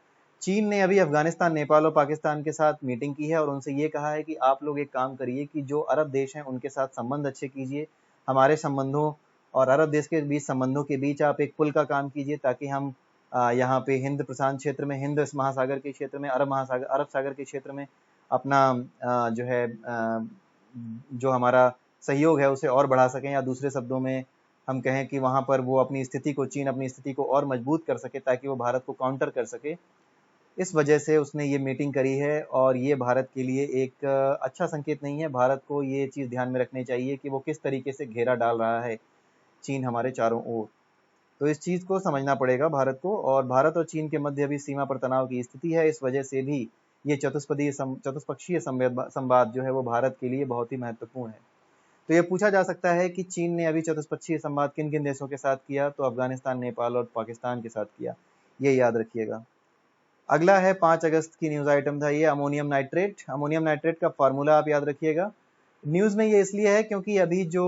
चीन ने अभी अफगानिस्तान, नेपाल और पाकिस्तान के साथ मीटिंग की है और उनसे ये कहा है कि आप लोग एक काम करिए कि जो अरब देश हैं उनके साथ संबंध अच्छे कीजिए, हमारे संबंधों और अरब देश के बीच संबंधों के बीच आप एक पुल का काम कीजिए, ताकि हम यहाँ पे हिंद प्रशांत क्षेत्र में, हिंद महासागर के क्षेत्र में, अरब सागर के क्षेत्र में अपना जो है जो हमारा सहयोग है उसे और बढ़ा सकें, या दूसरे शब्दों में हम कहें कि वहाँ पर वो अपनी स्थिति को, चीन अपनी स्थिति को और मजबूत कर सके ताकि वो भारत को काउंटर कर सके। इस वजह से उसने ये मीटिंग करी है और ये भारत के लिए एक अच्छा संकेत नहीं है। भारत को ये चीज़ ध्यान में रखनी चाहिए कि वो किस तरीके से घेरा डाल रहा है चीन हमारे चारों ओर। तो इस चीज़ को समझना पड़ेगा भारत को, और भारत और चीन के मध्य अभी सीमा पर तनाव की स्थिति है। इस वजह से भी ये चतुष्पक्षीय संवाद जो है वो भारत के लिए बहुत ही महत्वपूर्ण है। तो ये पूछा जा सकता है कि चीन ने अभी चतुष्पक्षीय संवाद किन किन देशों के साथ किया, तो अफगानिस्तान, नेपाल और पाकिस्तान के साथ किया, ये याद रखिएगा। अगला है 5 अगस्त की न्यूज़ आइटम था ये, अमोनियम नाइट्रेट। अमोनियम नाइट्रेट का फार्मूला आप याद रखिएगा। न्यूज़ में ये इसलिए है क्योंकि अभी जो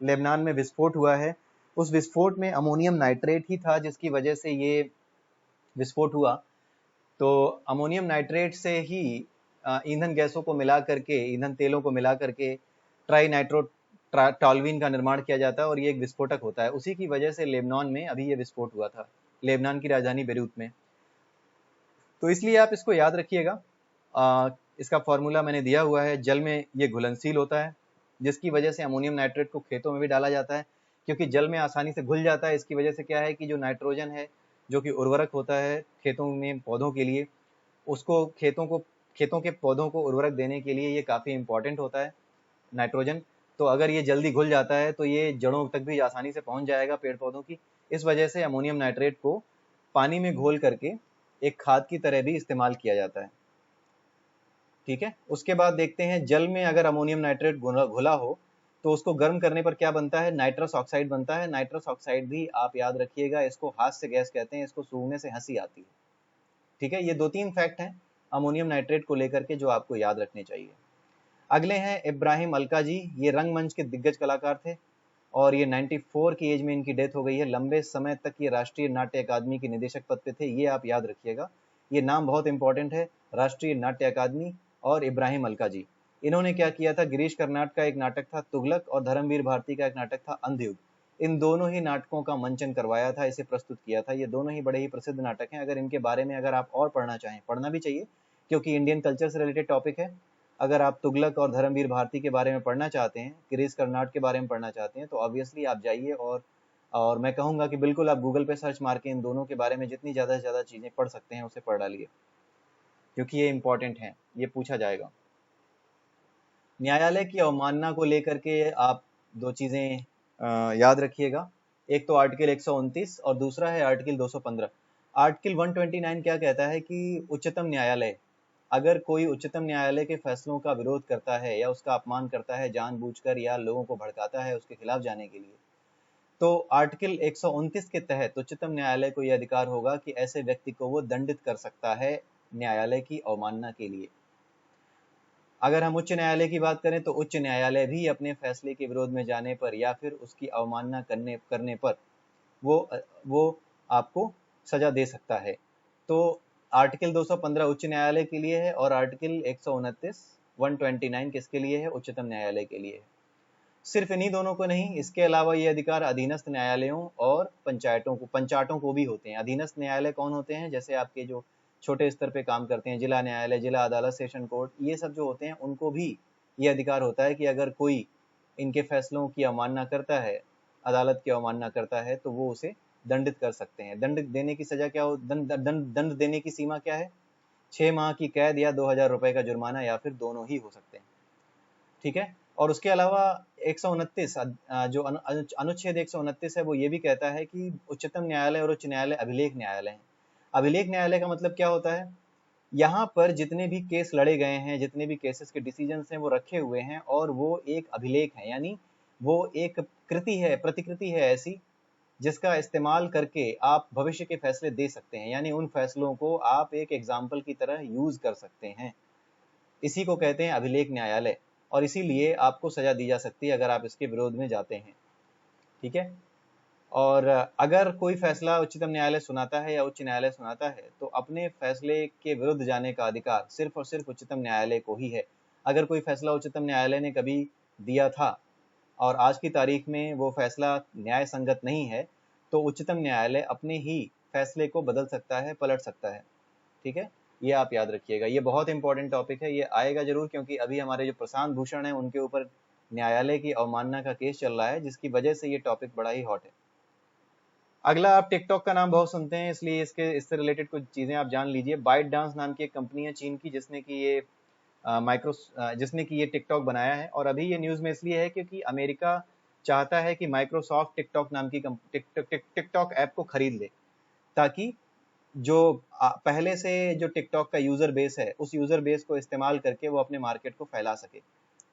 लेबनान में विस्फोट हुआ है, उस विस्फोट में अमोनियम नाइट्रेट ही था जिसकी वजह से ये विस्फोट हुआ। तो अमोनियम नाइट्रेट से ही ईंधन गैसों को मिला करके, ईंधन तेलों को मिला करके ट्राई नाइट्रो टॉल्यूइन का निर्माण किया जाता है और ये एक विस्फोटक होता है। उसी की वजह से लेबनान में अभी ये विस्फोट हुआ था, लेबनान की राजधानी बेरूत में। तो इसलिए आप इसको याद रखिएगा। इसका फॉर्मूला मैंने दिया हुआ है। जल में ये घुलनशील होता है, जिसकी वजह से अमोनियम नाइट्रेट को खेतों में भी डाला जाता है, क्योंकि जल में आसानी से घुल जाता है। इसकी वजह से क्या है कि जो नाइट्रोजन है, जो कि उर्वरक होता है खेतों में पौधों के लिए, उसको खेतों के पौधों को उर्वरक देने के लिए ये काफ़ी इंपॉर्टेंट होता है नाइट्रोजन। तो अगर ये जल्दी घुल जाता है तो ये जड़ों तक भी आसानी से पहुंच जाएगा पेड़ पौधों की। इस वजह से अमोनियम नाइट्रेट को पानी में घोल करके एक खाद की तरह भी इस्तेमाल किया जाता है। ठीक है, उसके बाद देखते हैं जल में अगर अमोनियम नाइट्रेट घुला हो तो उसको गर्म करने पर क्या बनता है, नाइट्रस ऑक्साइड बनता है। नाइट्रस ऑक्साइड भी आप याद रखिएगा, इसको हास्य गैस कहते हैं, इसको सूंघने से हंसी आती है। ठीक है, ये 2-3 फैक्ट हैं अमोनियम नाइट्रेट को लेकर के जो आपको याद रखने चाहिए। अगले हैं इब्राहिम अलका जी। ये रंगमंच के दिग्गज कलाकार थे और ये 94 की एज में इनकी डेथ हो गई है। लंबे समय तक ये राष्ट्रीय नाट्य अकादमी के निदेशक पद पे थे, ये आप याद रखिएगा, ये नाम बहुत इंपॉर्टेंट है, राष्ट्रीय नाट्य अकादमी और इब्राहिम अलका जी। इन्होंने क्या किया था, गिरीश कर्नाड का एक नाटक था तुगलक और धर्मवीर भारती का एक नाटक था अंधयुग। इन दोनों ही नाटकों का मंचन करवाया था, इसे प्रस्तुत किया था। ये दोनों ही बड़े ही प्रसिद्ध नाटक हैं। अगर इनके बारे में अगर आप और पढ़ना चाहें, पढ़ना भी चाहिए क्योंकि इंडियन कल्चर से रिलेटेड टॉपिक है। अगर आप तुगलक और धर्मवीर भारती के बारे में पढ़ना चाहते हैं, गिरीश कर्नाड के बारे में पढ़ना चाहते हैं, तो ऑब्वियसली आप जाइए और मैं कहूँगा कि बिल्कुल आप गूगल पे सर्च मार के इन दोनों के बारे में जितनी ज़्यादा से ज़्यादा चीज़ें पढ़ सकते हैं उसे पढ़ डालिए, क्योंकि ये इंपॉर्टेंट है, ये पूछा जाएगा। न्यायालय की अवमानना को लेकर के आप 2 चीज़ें याद रखिएगा। एक तो आर्टिकल 129 और दूसरा है आर्टिकल 215। आर्टिकल 129 क्या कहता है कि उच्चतम न्यायालय, अगर कोई उच्चतम न्यायालय के फैसलों का विरोध करता है या उसका अपमान करता है जानबूझकर या लोगों को भड़काता है उसके खिलाफ जाने के लिए, तो आर्टिकल 129 के तहत उच्चतम न्यायालय को यह अधिकार होगा कि ऐसे व्यक्ति को वो दंडित कर सकता है न्यायालय की अवमानना के लिए। अगर हम उच्च न्यायालय की बात करें तो उच्च न्यायालय भी अपने फैसले के विरोध में जाने पर या फिर उसकी अवमानना करने पर वो आपको सजा दे सकता है। तो आर्टिकल 215 उच्च न्यायालय के लिए है और आर्टिकल 129 किसके लिए है, उच्चतम न्यायालय के लिए है। सिर्फ इन्हीं दोनों को नहीं, इसके अलावा ये अधिकार अधीनस्थ न्यायालयों और पंचायतों को भी होते हैं। अधीनस्थ न्यायालय कौन होते हैं, जैसे आपके जो छोटे स्तर पे काम करते हैं, जिला न्यायालय, जिला अदालत, सेशन कोर्ट, ये सब जो होते हैं उनको भी ये अधिकार होता है कि अगर कोई इनके फैसलों की अवमानना करता है, अदालत की अवमानना करता है, तो वो उसे दंडित कर सकते हैं। दंड देने की सजा क्या हो, दंड देने की सीमा क्या है, 6 माह की कैद या 2000 रुपए का जुर्माना या फिर दोनों ही हो सकते हैं। ठीक है, और उसके अलावा 129 जो अनुच्छेद 129 है वो ये भी कहता है कि उच्चतम न्यायालय और उच्च न्यायालय अभिलेख न्यायालय हैं। अभिलेख न्यायालय का मतलब क्या होता है, यहाँ पर जितने भी केस लड़े गए हैं, जितने भी केसेस के डिसीजंस हैं वो रखे हुए हैं और वो एक अभिलेख है, यानी वो एक कृति है, प्रतिकृति है ऐसी जिसका इस्तेमाल करके आप भविष्य के फैसले दे सकते हैं, यानी उन फैसलों को आप एक एग्जाम्पल की तरह यूज कर सकते हैं। इसी को कहते हैं अभिलेख न्यायालय, और इसीलिए आपको सजा दी जा सकती है अगर आप इसके विरोध में जाते हैं। ठीक है। और अगर कोई फैसला उच्चतम न्यायालय सुनाता है या उच्च न्यायालय सुनाता है, तो अपने फैसले के विरुद्ध जाने का अधिकार सिर्फ और सिर्फ उच्चतम न्यायालय को ही है। अगर कोई फैसला उच्चतम न्यायालय ने कभी दिया था और आज की तारीख में वो फैसला न्याय संगत नहीं है, तो उच्चतम न्यायालय अपने ही फैसले को बदल सकता है, पलट सकता है। ठीक है, ये आप याद रखिएगा, ये बहुत इंपॉर्टेंट टॉपिक है, ये आएगा जरूर, क्योंकि अभी हमारे जो प्रशांत भूषण है उनके ऊपर न्यायालय की अवमानना का केस चल रहा है, जिसकी वजह से ये टॉपिक बड़ा ही हॉट है। अगला, आप टिकटॉक का नाम बहुत सुनते हैं, इसलिए इससे रिलेटेड कुछ चीजें आप जान लीजिए। बाइट डांस नाम की एक कंपनी है चीन की, जिसने कि ये टिकटॉक बनाया है, और अभी ये न्यूज में इसलिए है क्योंकि अमेरिका चाहता है कि माइक्रोसॉफ्ट टिकटॉक नाम की टिकटॉक ऐप को खरीद ले, ताकि जो पहले से जो टिकटॉक का यूजर बेस है, उस यूजर बेस को इस्तेमाल करके वो अपने मार्केट को फैला सके।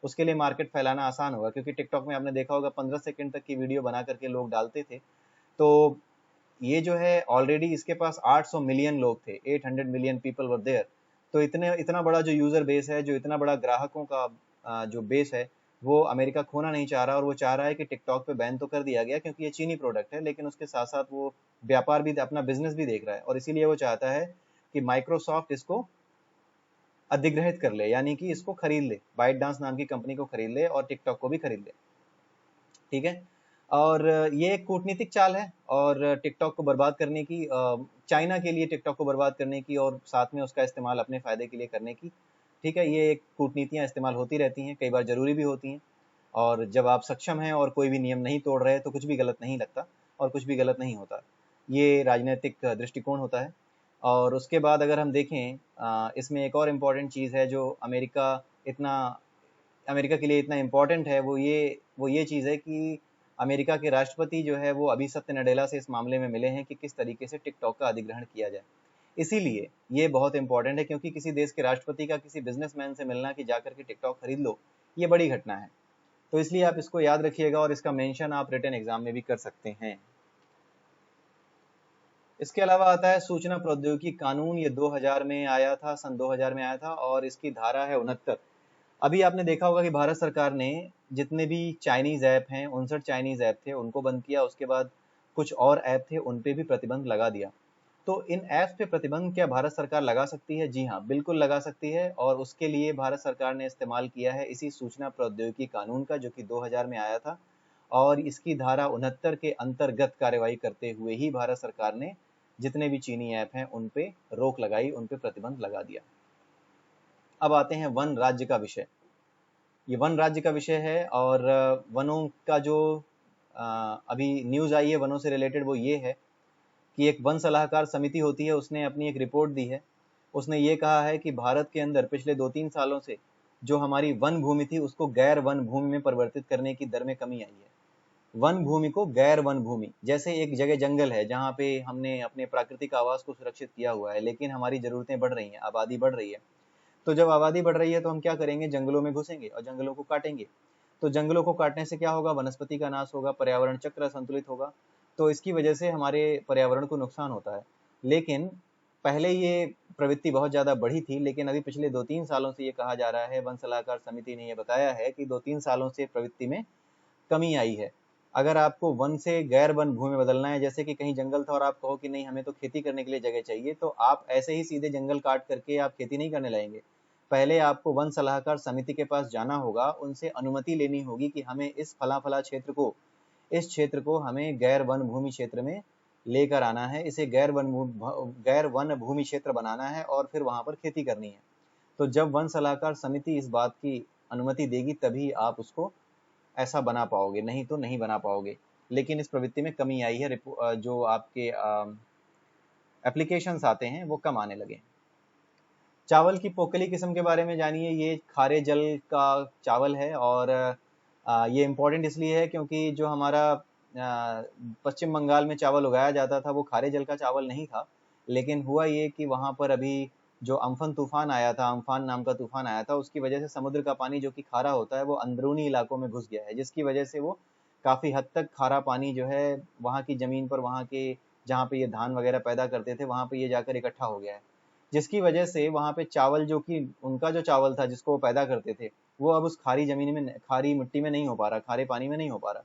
उसके लिए मार्केट फैलाना आसान होगा, क्योंकि टिकटॉक में आपने देखा होगा 15 सेकंड तक की वीडियो बना करके लोग डालते थे। तो ये जो है ऑलरेडी इसके पास 800 मिलियन लोग थे, 800 मिलियन पीपल वर देयर। तो इतना बड़ा जो यूजर बेस है, जो इतना बड़ा ग्राहकों का जो बेस है, वो अमेरिका खोना नहीं चाह रहा, और वो चाह रहा है कि टिकटॉक पे बैन तो कर दिया गया क्योंकि ये चीनी प्रोडक्ट है, लेकिन उसके साथ साथ वो व्यापार भी, अपना बिजनेस भी देख रहा है, और इसीलिए वो चाहता है कि माइक्रोसॉफ्ट इसको अधिग्रहित कर ले, यानी कि इसको खरीद ले, बाइट डांस नाम की कंपनी को खरीद ले और टिकटॉक को भी खरीद ले। ठीक है। और ये एक कूटनीतिक चाल है, और टिकटॉक को बर्बाद करने की, चाइना के लिए टिकटॉक को बर्बाद करने की, और साथ में उसका इस्तेमाल अपने फायदे के लिए करने की। ठीक है, ये एक कूटनीतियां इस्तेमाल होती रहती हैं, कई बार जरूरी भी होती हैं, और जब आप सक्षम हैं और कोई भी नियम नहीं तोड़ रहे, तो कुछ भी गलत नहीं लगता और कुछ भी गलत नहीं होता। ये राजनीतिक दृष्टिकोण होता है। और उसके बाद अगर हम देखें, इसमें एक और इम्पॉर्टेंट चीज़ है जो अमेरिका के लिए इतना इम्पोर्टेंट है, वो ये चीज़ है कि अमेरिका के राष्ट्रपति जो है वो अभी सत्य नडेला से इस मामले में मिले हैं कि किस तरीके से टिकटॉक का अधिग्रहण किया जाए। इसीलिए ये बहुत इंपॉर्टेंट है, क्योंकि किसी देश के राष्ट्रपति का किसी बिजनेसमैन से मिलना कि जाकर के टिकटॉक खरीद लो, ये बड़ी घटना है। तो इसलिए आप इसको याद रखिएगा, और इसका मेंशन आप रिटन एग्जाम में भी कर सकते हैं। इसके अलावा आता है सूचना प्रौद्योगिकी कानून, ये 2000 में आया था, सन 2000 में आया था, और इसकी धारा है 69। अभी आपने देखा होगा कि भारत सरकार ने जितने भी चाइनीज ऐप हैं, 59 चाइनीज ऐप थे, उनको बंद किया। उसके बाद कुछ और ऐप थे, उन पे भी प्रतिबंध लगा दिया। तो इन ऐप्स पे प्रतिबंध क्या भारत सरकार लगा सकती है? जी हाँ, बिल्कुल लगा सकती है, और उसके लिए भारत सरकार ने इस्तेमाल किया है इसी सूचना प्रौद्योगिकी कानून का, जो कि 2000 में आया था, और इसकी धारा 69 के अंतर्गत कार्रवाई करते हुए ही भारत सरकार ने जितने भी चीनी ऐप हैं उन पे रोक लगाई, उन पे प्रतिबंध लगा दिया। अब आते हैं वन राज्य का विषय। ये वन राज्य का विषय है, और वनों का जो अभी न्यूज़ आई है वनों से रिलेटेड, वो ये है कि एक वन सलाहकार समिति होती है, उसने अपनी एक रिपोर्ट दी है। उसने ये कहा है कि भारत के अंदर पिछले 2-3 सालों से जो हमारी वन भूमि थी, उसको गैर वन भूमि में परिवर्तित करने की दर में कमी आई है। वन भूमि को गैर वन भूमि, जैसे एक जगह जंगल है जहाँ पे हमने अपने प्राकृतिक आवास को सुरक्षित किया हुआ है, लेकिन हमारी जरूरतें बढ़ रही हैं, आबादी बढ़ रही है। तो जब आबादी बढ़ रही है तो हम क्या करेंगे? जंगलों में घुसेंगे और जंगलों को काटेंगे। तो जंगलों को काटने से क्या होगा? वनस्पति का नाश होगा, पर्यावरण चक्र असंतुलित होगा। तो इसकी वजह से हमारे पर्यावरण को नुकसान होता है। लेकिन पहले ये प्रवृत्ति बहुत ज़्यादा बढ़ी थी, लेकिन अभी पिछले 2-3 सालों से ये कहा जा रहा है, वन सलाहकार समिति ने ये बताया है कि 2-3 सालों से प्रवृत्ति में कमी आई है। अगर आपको वन से गैर वन भूमि बदलना है, जैसे कि कहीं जंगल था और आप कहो कि नहीं हमें तो खेती करने के लिए जगह चाहिए, तो आप ऐसे ही सीधे जंगल काट करके आप खेती नहीं करने लगेंगे। पहले आपको वन सलाहकार समिति के पास जाना होगा, उनसे अनुमति लेनी होगी कि हमें इस फला फला इस क्षेत्र को हमें गैर वन भूमि क्षेत्र में लेकर आना है, इसे गैर वन भूमि क्षेत्र बनाना है, और फिर वहां पर खेती करनी है। तो जब वन सलाहकार समिति इस बात की अनुमति देगी, तभी आप उसको ऐसा बना पाओगे, नहीं तो नहीं बना पाओगे। लेकिन इस प्रवृत्ति में कमी आई है, जो आपके एप्लीकेशंस आते हैं वो कम आने लगे। चावल की पोकली किस्म के बारे में जानिए। ये खारे जल का चावल है, और ये इम्पोर्टेंट इसलिए है क्योंकि जो हमारा पश्चिम बंगाल में चावल उगाया जाता था वो खारे जल का चावल नहीं था। लेकिन हुआ ये कि वहाँ पर अभी जो अम्फन तूफान आया था, अम्फान नाम का तूफान आया था, उसकी वजह से समुद्र का पानी जो कि खारा होता है वो अंदरूनी इलाकों में घुस गया है, जिसकी वजह से वो काफ़ी हद तक खारा पानी जो है वहाँ की ज़मीन पर, वहाँ के जहाँ पे ये धान वगैरह पैदा करते थे, वहाँ पे ये जाकर इकट्ठा हो गया है। जिसकी वजह से वहाँ पे चावल, जो कि उनका जो चावल था जिसको वो पैदा करते थे, वो अब उस खारी जमीन में, खारी मिट्टी में नहीं हो पा रहा, खारे पानी में नहीं हो पा रहा।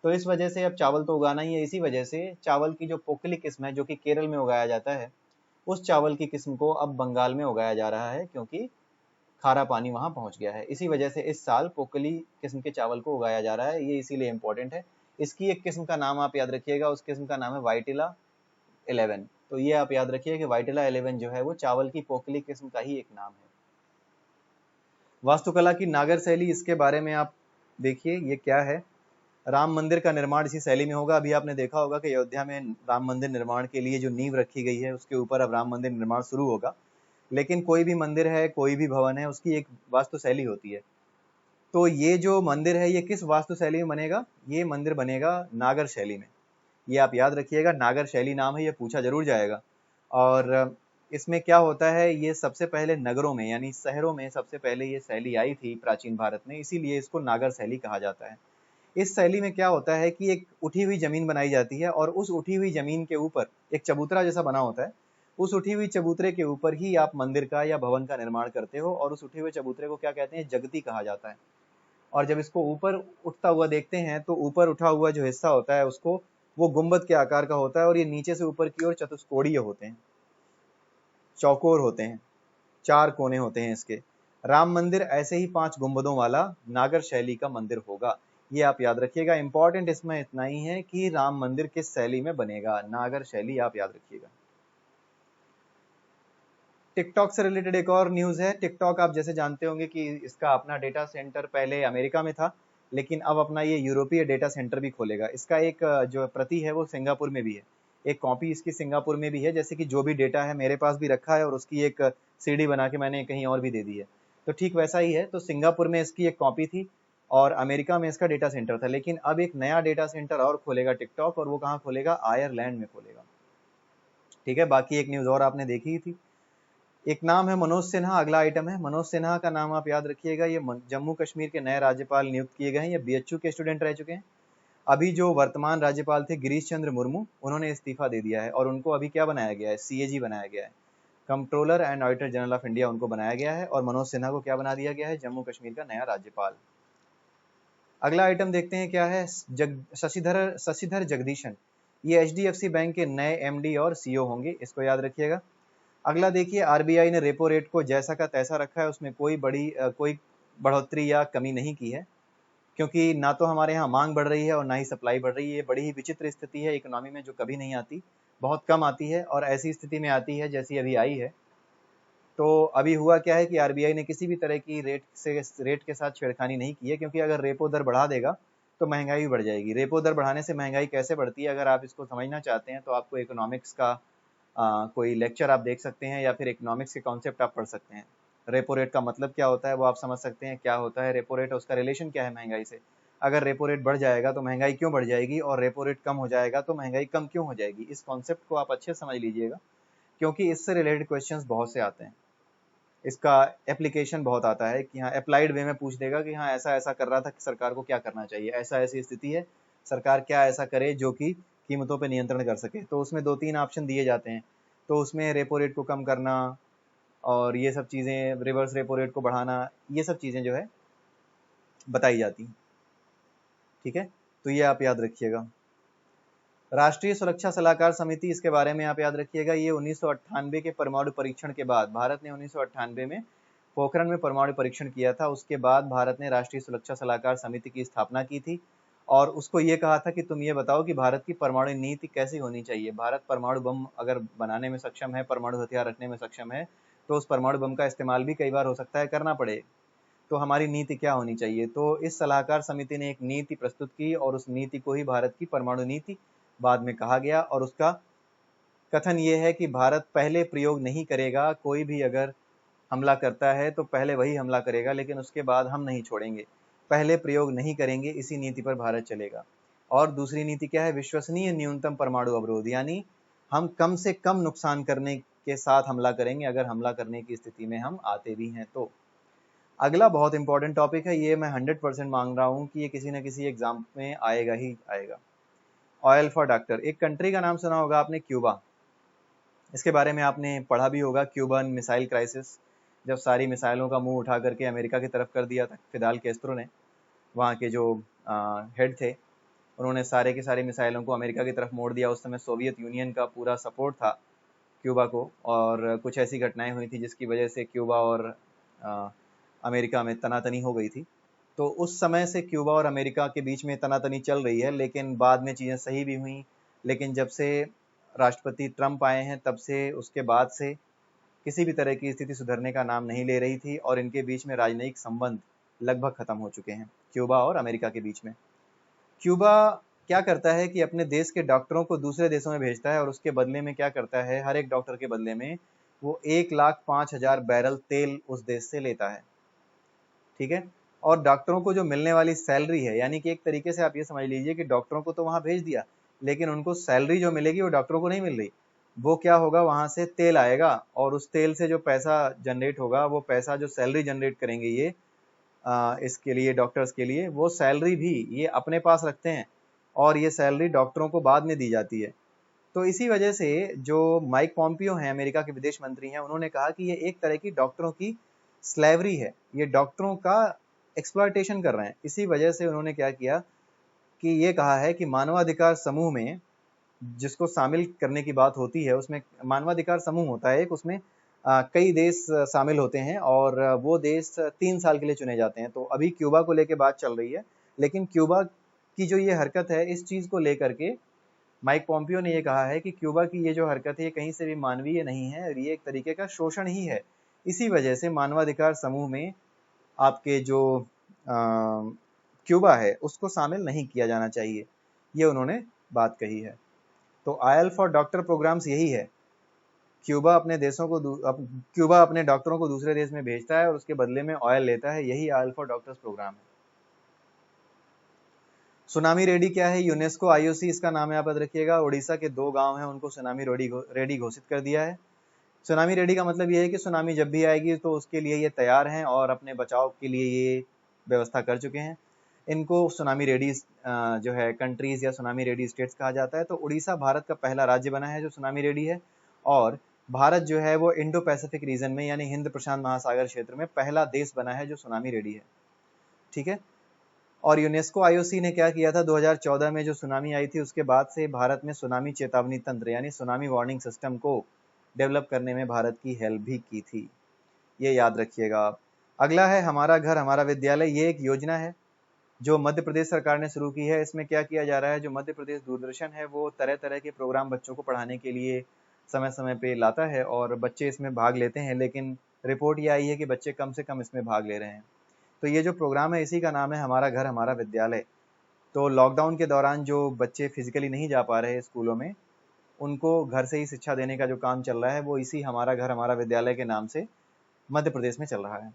तो इस वजह से अब चावल तो उगाना ही है, इसी वजह से चावल की जो पोकली किस्म है, जो कि केरल में उगाया जाता है, उस चावल की किस्म को अब बंगाल में उगाया जा रहा है, क्योंकि खारा पानी वहां पहुंच गया है। इसी वजह से इस साल पोकली किस्म के चावल को उगाया जा रहा है, ये इसीलिए इम्पोर्टेंट है। इसकी एक किस्म का नाम आप याद रखिएगा, उस किस्म का नाम है वाइटिला 11। तो ये आप याद रखिए कि वाइटिला 11 जो है वो चावल की पोकली किस्म का ही एक नाम है। वास्तुकला की नागर शैली, इसके बारे में आप देखिए ये क्या है। राम मंदिर का निर्माण इसी शैली में होगा। अभी आपने देखा होगा कि अयोध्या में राम मंदिर निर्माण के लिए जो नींव रखी गई है, उसके ऊपर अब राम मंदिर निर्माण शुरू होगा। लेकिन कोई भी मंदिर है, कोई भी भवन है, उसकी एक वास्तु शैली होती है। तो ये जो मंदिर है ये किस वास्तु शैली में बनेगा? ये मंदिर बनेगा नागर शैली में। ये आप याद रखिएगा, नागर शैली नाम है, ये पूछा जरूर जाएगा। और इसमें क्या होता है, ये सबसे पहले नगरों में यानी शहरों में सबसे पहले ये शैली आई थी प्राचीन भारत में, इसीलिए इसको नागर शैली कहा जाता है। इस शैली में क्या होता है कि एक उठी हुई जमीन बनाई जाती है और उस उठी हुई जमीन के ऊपर एक चबूतरा जैसा बना होता है। उस उठी हुई चबूतरे के ऊपर ही आप मंदिर का या भवन का निर्माण करते हो, और उस उठे हुए चबूतरे को क्या कहते हैं? जगती कहा जाता है। और जब इसको ऊपर उठता हुआ देखते हैं तो ऊपर उठा हुआ जो हिस्सा होता है उसको, वो गुंबद के आकार का होता है, और ये नीचे से ऊपर की ओर चतुष्कोणीय होते हैं, चौकोर होते हैं, 4 कोने होते हैं इसके। राम मंदिर ऐसे ही 5 गुंबदों वाला नागर शैली का मंदिर होगा। ये आप याद रखिएगा। इंपॉर्टेंट इसमें इतना ही है कि राम मंदिर किस शैली में बनेगा, नागर शैली, आप याद रखिएगा। टिकटॉक से रिलेटेड एक और न्यूज़ है। टिकटॉक आप जैसे जानते होंगे कि इसका अपना डेटा सेंटर पहले अमेरिका में था, लेकिन अब अपना ये यूरोपीय डेटा सेंटर भी खोलेगा। इसका एक जो प्रति है वो सिंगापुर में भी है, एक कॉपी इसकी सिंगापुर में भी है। जैसे कि जो भी डेटा है मेरे पास भी रखा है और उसकी एक सीडी बना के मैंने कहीं और भी दे दी है, तो ठीक वैसा ही है। तो सिंगापुर में इसकी एक कॉपी थी और अमेरिका में इसका डेटा सेंटर था, लेकिन अब एक नया डेटा सेंटर और खोलेगा टिकटॉक, और वो कहाँ खोलेगा? आयरलैंड में खोलेगा। ठीक है, बाकी एक न्यूज़ और आपने देखी ही थी। एक नाम है मनोज सिन्हा, अगला आइटम है। मनोज सिन्हा का नाम आप याद रखिएगा, ये जम्मू कश्मीर के नए राज्यपाल नियुक्त किए गए हैं। ये बीएचयू के स्टूडेंट रह चुके हैं। अभी जो वर्तमान राज्यपाल थे गिरीश चंद्र मुर्मू, उन्होंने इस्तीफा दे दिया है और उनको अभी क्या बनाया गया है? सीएजी बनाया गया है, controller and auditor general of India उनको बनाया गया है। और मनोज सिन्हा को क्या बना दिया गया है? जम्मू कश्मीर का नया राज्यपाल। अगला आइटम देखते हैं क्या है। शशिधर जगदीशन, ये एचडीएफसी बैंक के नए एमडी और सीईओ होंगे, इसको याद रखिएगा। अगला देखिए, आरबीआई ने रेपो रेट को जैसा का तैसा रखा है, उसमें कोई बढ़ोतरी या कमी नहीं की है, क्योंकि ना तो हमारे यहाँ मांग बढ़ रही है और ना ही सप्लाई बढ़ रही है। ये बड़ी ही विचित्र स्थिति है इकोनॉमी में, जो कभी नहीं आती, बहुत कम आती है, और ऐसी स्थिति में आती है जैसी अभी आई है। तो अभी हुआ क्या है कि आरबीआई ने किसी भी तरह की रेट के साथ छेड़खानी नहीं की है, क्योंकि अगर रेपो दर बढ़ा देगा तो महंगाई भी बढ़ जाएगी। रेपो दर बढ़ाने से महंगाई कैसे बढ़ती है, अगर आप इसको समझना चाहते हैं तो आपको इकोनॉमिक्स का कोई लेक्चर आप देख सकते हैं, या फिर इकोनॉमिक्स के कॉन्सेप्ट आप पढ़ सकते हैं। रेपो रेट का मतलब क्या होता है वो आप समझ सकते हैं, क्या होता है रेपो रेट, उसका रिलेशन क्या है महंगाई से। अगर रेपो रेट बढ़ जाएगा तो महंगाई क्यों बढ़ जाएगी, और रेपो रेट कम हो जाएगा तो महंगाई कम क्यों हो जाएगी। इस कॉन्सेप्ट को आप अच्छे से समझ लीजिएगा, क्योंकि इससे रिलेटेड क्वेश्चंस बहुत से आते हैं। इसका एप्लीकेशन बहुत आता है कि हाँ, अप्लाइड वे में पूछ देगा कि हाँ ऐसा ऐसा कर रहा था कि सरकार को क्या करना चाहिए, ऐसा ऐसी स्थिति है, सरकार क्या ऐसा करे जो कि कीमतों पे नियंत्रण कर सके। तो उसमें 2-3 ऑप्शन दिए जाते हैं। तो उसमें रेपो रेट को कम करना और ये सब चीज़ें, रिवर्स रेपो रेट को बढ़ाना, ये सब चीज़ें जो है बताई जाती हैं। ठीक है, तो ये आप याद रखिएगा। राष्ट्रीय सुरक्षा सलाहकार समिति, इसके बारे में आप याद रखिएगा। ये 1998 के परमाणु परीक्षण के बाद, भारत ने 1998 में पोखरण में परमाणु परीक्षण किया था, उसके बाद भारत ने राष्ट्रीय सुरक्षा सलाहकार समिति की स्थापना की थी। और उसको ये कहा था कि तुम ये बताओ कि भारत की परमाणु नीति कैसी होनी चाहिए। भारत परमाणु बम अगर बनाने में सक्षम है, परमाणु हथियार रखने में सक्षम है, तो उस परमाणु बम का इस्तेमाल भी कई बार हो सकता है करना पड़े। तो हमारी नीति क्या होनी चाहिए। तो इस सलाहकार समिति ने एक नीति प्रस्तुत की, और उस नीति को ही भारत की परमाणु नीति बाद में कहा गया। और उसका कथन ये है कि भारत पहले प्रयोग नहीं करेगा, कोई भी अगर हमला करता है तो पहले वही हमला करेगा, लेकिन उसके बाद हम नहीं छोड़ेंगे, पहले प्रयोग नहीं करेंगे। इसी नीति पर भारत चलेगा। और दूसरी नीति क्या है? विश्वसनीय न्यूनतम परमाणु अवरोध, यानी हम कम से कम नुकसान करने के साथ हमला करेंगे, अगर हमला करने की स्थिति में हम आते भी हैं तो। अगला बहुत इंपॉर्टेंट टॉपिक है, ये मैं 100% मांग रहा हूँ कि ये किसी न किसी एग्जाम में आएगा ही आएगा। ऑयल फॉर डॉक्टर, एक कंट्री का नाम सुना होगा आपने, क्यूबा। इसके बारे में आपने पढ़ा भी होगा, क्यूबन मिसाइल क्राइसिस, जब सारी मिसाइलों का मुंह उठा करके अमेरिका की तरफ कर दिया था फिदाल कैस्ट्रो ने, वहाँ के जो हेड थे, उन्होंने सारे की सारी मिसाइलों को अमेरिका की तरफ मोड़ दिया। उस समय सोवियत यूनियन का पूरा सपोर्ट था क्यूबा को, और कुछ ऐसी घटनाएं हुई थी जिसकी वजह से क्यूबा और अमेरिका में तनातनी हो गई थी। तो उस समय से क्यूबा और अमेरिका के बीच में तनातनी चल रही है, लेकिन बाद में चीज़ें सही भी हुई। लेकिन जब से राष्ट्रपति ट्रंप आए हैं तब से, उसके बाद से किसी भी तरह की स्थिति सुधरने का नाम नहीं ले रही थी, और इनके बीच में राजनयिक संबंध लगभग खत्म हो चुके हैं क्यूबा और अमेरिका के बीच में। क्यूबा क्या करता है कि अपने देश के डॉक्टरों को दूसरे देशों में भेजता है, और उसके बदले में क्या करता है, हर एक डॉक्टर के बदले में वो 1,05,000 बैरल तेल उस देश से लेता है। ठीक है, और डॉक्टरों को जो मिलने वाली सैलरी है, यानी कि एक तरीके से आप ये समझ लीजिए कि डॉक्टरों को तो वहां भेज दिया, लेकिन उनको सैलरी जो मिलेगी वो डॉक्टरों को नहीं मिल रही। वो क्या होगा, वहां से तेल आएगा, और उस तेल से जो पैसा जनरेट होगा, वो पैसा जो सैलरी जनरेट करेंगे ये इसके लिए, डॉक्टर्स के लिए, वो सैलरी भी ये अपने पास रखते हैं, और ये सैलरी डॉक्टरों को बाद में दी जाती है। तो इसी वजह से जो माइक पॉम्पियो हैं, अमेरिका के विदेश मंत्री हैं, उन्होंने कहा कि ये एक तरह की डॉक्टरों की स्लेवरी है, ये डॉक्टरों का एक्सप्लॉयटेशन कर रहे हैं। इसी वजह से उन्होंने क्या किया कि ये कहा है कि मानवाधिकार समूह में जिसको शामिल करने की बात होती है, उसमें मानवाधिकार समूह होता है एक, उसमें कई देश शामिल होते हैं, और वो देश 3 साल के लिए चुने जाते हैं। तो अभी क्यूबा को लेके बात चल रही है, लेकिन क्यूबा की जो ये हरकत है, इस चीज़ को लेकर के माइक पॉम्पियो ने ये कहा है कि क्यूबा की ये जो हरकत है, ये कहीं से भी मानवीय नहीं है, और ये एक तरीके का शोषण ही है। इसी वजह से मानवाधिकार समूह में आपके जो क्यूबा है उसको शामिल नहीं किया जाना चाहिए, ये उन्होंने बात कही है। तो आयल फॉर डॉक्टर प्रोग्राम्स यही है, क्यूबा अपने देशों को क्यूबा अपने डॉक्टरों को दूसरे देश में भेजता है और उसके बदले में ऑयल लेता है, यही आयल फॉर डॉक्टर्स प्रोग्राम है। सुनामी रेडी क्या है, यूनेस्को आईओसी इसका नाम है, आप याद रखिएगा। उड़ीसा के 2 गांव हैं, उनको सुनामी रेडी घोषित कर दिया है। सुनामी रेडी का मतलब ये है कि सुनामी जब भी आएगी तो उसके लिए ये तैयार हैं, और अपने बचाव के लिए ये व्यवस्था कर चुके हैं। इनको सुनामी रेडी जो है कंट्रीज या सुनामी रेडी स्टेट्स कहा जाता है। तो उड़ीसा भारत का पहला राज्य बना है जो सुनामी रेडी है, और भारत जो है वो इंडो पैसिफिक रीजन में, यानी हिंद प्रशांत महासागर क्षेत्र में पहला देश बना है जो सुनामी रेडी है। ठीक है, और यूनेस्को आईओसी ने क्या किया था, 2014 में जो सुनामी आई थी उसके बाद से भारत में सुनामी चेतावनी तंत्र यानी सुनामी वार्निंग सिस्टम को डेवलप करने में भारत की हेल्प भी की थी, ये याद रखिएगा आप। अगला है हमारा घर हमारा विद्यालय। ये एक योजना है जो मध्य प्रदेश सरकार ने शुरू की है। इसमें क्या किया जा रहा है, जो मध्य प्रदेश दूरदर्शन है वो तरह तरह के प्रोग्राम बच्चों को पढ़ाने के लिए समय समय पे लाता है, और बच्चे इसमें भाग लेते हैं, लेकिन रिपोर्ट ये आई है कि बच्चे कम से कम इसमें भाग ले रहे हैं। तो ये जो प्रोग्राम है इसी का नाम है हमारा घर हमारा विद्यालय। तो लॉकडाउन के दौरान जो बच्चे फिजिकली नहीं जा पा रहे स्कूलों में, उनको घर से ही शिक्षा देने का जो काम चल रहा है वो इसी हमारा घर हमारा विद्यालय के नाम से मध्य प्रदेश में चल रहा है।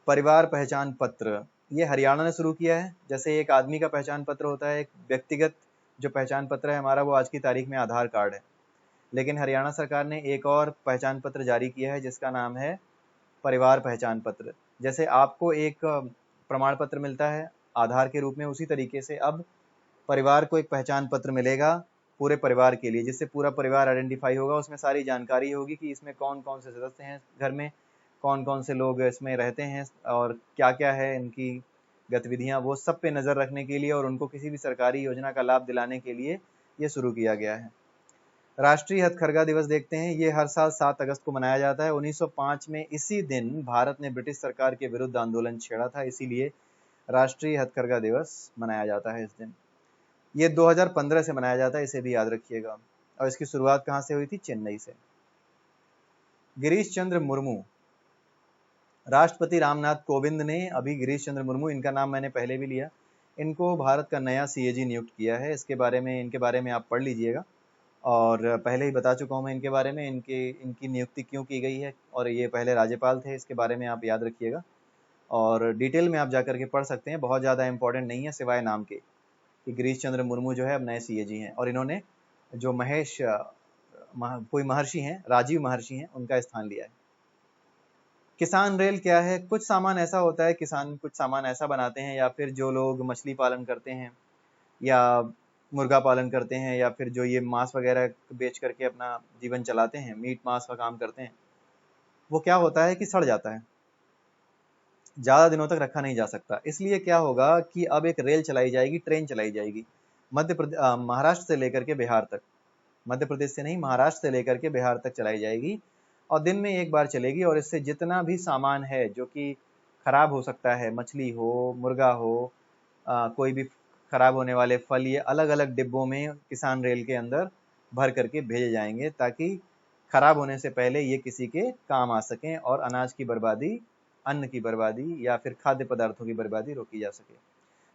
परिवार पहचान पत्र, ये हरियाणा ने शुरू किया है। जैसे एक आदमी का पहचान पत्र होता है, एक व्यक्तिगत जो पहचान पत्र है हमारा, वो आज की तारीख में आधार कार्ड है, लेकिन हरियाणा सरकार ने एक और पहचान पत्र जारी किया है जिसका नाम है परिवार पहचान पत्र। जैसे आपको एक प्रमाण पत्र मिलता है आधार के रूप में, उसी तरीके से अब परिवार को एक पहचान पत्र मिलेगा पूरे परिवार के लिए, जिससे पूरा परिवार आइडेंटिफाई होगा। उसमें सारी जानकारी होगी कि इसमें कौन कौन से सदस्य हैं घर में, कौन कौन से लोग इसमें रहते हैं, और क्या क्या है इनकी गतिविधियां, वो सब पे नज़र रखने के लिए और उनको किसी भी सरकारी योजना का लाभ दिलाने के लिए ये शुरू किया गया है। राष्ट्रीय हथकरघा दिवस देखते हैं, ये हर साल 7 अगस्त को मनाया जाता है। 1905 में इसी दिन भारत ने ब्रिटिश सरकार के विरुद्ध आंदोलन छेड़ा था, इसीलिए राष्ट्रीय हथकरघा दिवस मनाया जाता है इस दिन। ये 2015 से मनाया जाता है, इसे भी याद रखिएगा। और इसकी शुरुआत कहाँ से हुई थी, चेन्नई से। गिरीश चंद्र मुर्मू, राष्ट्रपति रामनाथ कोविंद ने अभी गिरीश चंद्र मुर्मू, इनका नाम मैंने पहले भी लिया, इनको भारत का नया सीएजी नियुक्त किया है। इनके बारे में आप पढ़ लीजिएगा, और पहले ही बता चुका हूँ मैं इनके बारे में, इनकी नियुक्ति क्यों की गई है, और ये पहले राज्यपाल थे, इसके बारे में आप याद रखिएगा, और डिटेल में आप जाकर के पढ़ सकते हैं। बहुत ज़्यादा इंपॉर्टेंट नहीं है सिवाय नाम के कि गिरीश चंद्र मुर्मू जो है अब नए सीएजी हैं, और इन्होंने जो कोई महर्षि हैं, राजीव महर्षि हैं, उनका स्थान लिया है। किसान रेल क्या है, कुछ सामान ऐसा होता है, किसान कुछ सामान ऐसा बनाते हैं, या फिर जो लोग मछली पालन करते हैं या मुर्गा पालन करते हैं या फिर जो ये मांस वगैरह बेच करके अपना जीवन चलाते हैं, मीट मांस का काम करते हैं, वो क्या होता है कि सड़ जाता है, ज़्यादा दिनों तक रखा नहीं जा सकता। इसलिए क्या होगा कि अब एक रेल चलाई जाएगी, ट्रेन चलाई जाएगी महाराष्ट्र से लेकर के बिहार तक, मध्य प्रदेश से नहीं, महाराष्ट्र से लेकर के बिहार तक चलाई जाएगी और दिन में एक बार चलेगी। और इससे जितना भी सामान है जो कि खराब हो सकता है, मछली हो, मुर्गा हो, कोई भी खराब होने वाले फल, ये अलग अलग डिब्बों में किसान रेल के अंदर भर करके भेजे जाएंगे ताकि खराब होने से पहले ये किसी के काम आ सकें और अनाज की बर्बादी, अन्न की बर्बादी या फिर खाद्य पदार्थों की बर्बादी रोकी जा सके।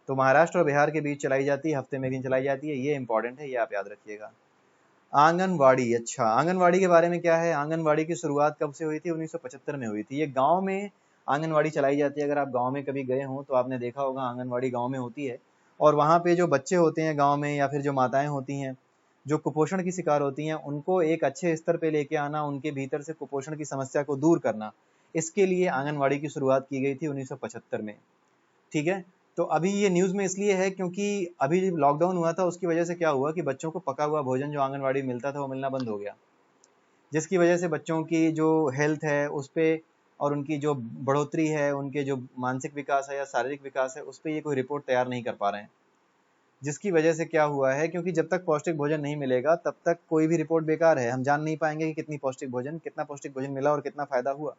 तो महाराष्ट्र और बिहार के बीच चलाई जाती है, हफ्ते में एक दिन चलाई जाती है, ये इंपॉर्टेंट है, ये आप याद रखिएगा। आंगनवाड़ी, अच्छा आंगनवाड़ी के बारे में क्या है? आंगनवाड़ी की शुरुआत कब से हुई थी? 1975 में हुई थी। ये गांव में आंगनवाड़ी चलाई जाती है। अगर आप गांव में कभी गए हों तो आपने देखा होगा आंगनवाड़ी गांव में होती है और वहाँ पे जो बच्चे होते हैं गांव में या फिर जो माताएं होती हैं जो कुपोषण की शिकार होती हैं, उनको एक अच्छे स्तर पे लेके आना, उनके भीतर से कुपोषण की समस्या को दूर करना, इसके लिए आंगनवाड़ी की शुरुआत की गई थी 1975 में। ठीक है, तो अभी ये न्यूज़ में इसलिए है क्योंकि अभी जब लॉकडाउन हुआ था उसकी वजह से क्या हुआ कि बच्चों को पका हुआ भोजन जो आंगनवाड़ी में मिलता था वो मिलना बंद हो गया, जिसकी वजह से बच्चों की जो हेल्थ है उस पे और उनकी जो बढ़ोतरी है, उनके जो मानसिक विकास है या शारीरिक विकास है, उस पे ये कोई रिपोर्ट तैयार नहीं कर पा रहे हैं। जिसकी वजह से क्या हुआ है, क्योंकि जब तक पौष्टिक भोजन नहीं मिलेगा तब तक कोई भी रिपोर्ट बेकार है, हम जान नहीं पाएंगे कि कितना पौष्टिक भोजन मिला और कितना फायदा हुआ।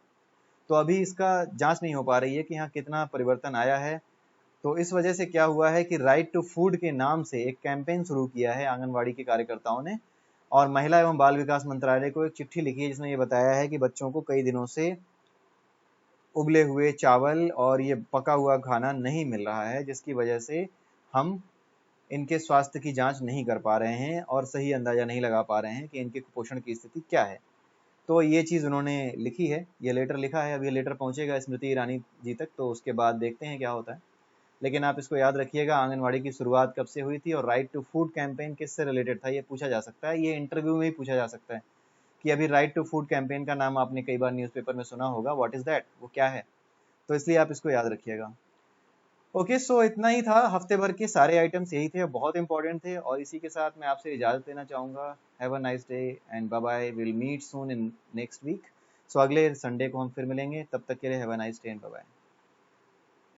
तो अभी इसका जांच नहीं हो पा रही है कि हाँ कितना परिवर्तन आया है। तो इस वजह से क्या हुआ है कि राइट टू फूड के नाम से एक कैंपेन शुरू किया है आंगनवाड़ी के कार्यकर्ताओं ने और महिला एवं बाल विकास मंत्रालय को एक चिट्ठी लिखी है जिसमें ये बताया है कि बच्चों को कई दिनों से उबले हुए चावल और ये पका हुआ खाना नहीं मिल रहा है, जिसकी वजह से हम इनके स्वास्थ्य की जांच नहीं कर पा रहे हैं और सही अंदाजा नहीं लगा पा रहे हैं कि इनके कुपोषण की स्थिति क्या है। तो ये चीज़ उन्होंने लिखी है, ये लेटर लिखा है। अब ये लेटर पहुंचेगा स्मृति ईरानी जी तक, तो उसके बाद देखते हैं क्या होता है। लेकिन आप इसको याद रखिएगा, आंगनवाड़ी की शुरुआत कब से हुई थी और राइट टू फूड कैंपेन किससे रिलेटेड था, ये पूछा जा सकता है, ये इंटरव्यू में ही पूछा जा सकता है कि अभी राइट टू फूड कैंपेन का नाम आपने कई बार न्यूज़पेपर में सुना होगा, व्हाट इज दैट, वो क्या है। तो इसलिए आप इसको याद रखिएगा। ओके, सो इतना ही था, हफ्ते भर के सारे आइटम्स यही थे, बहुत इंपॉर्टेंट थे और इसी के साथ मैं आपसे इजाज़त लेना चाहूँगा। Have a nice day and bye bye, will meet soon in next week. So अगले संडे को हम फिर मिलेंगे, तब तक के लिए have a nice day and bye bye.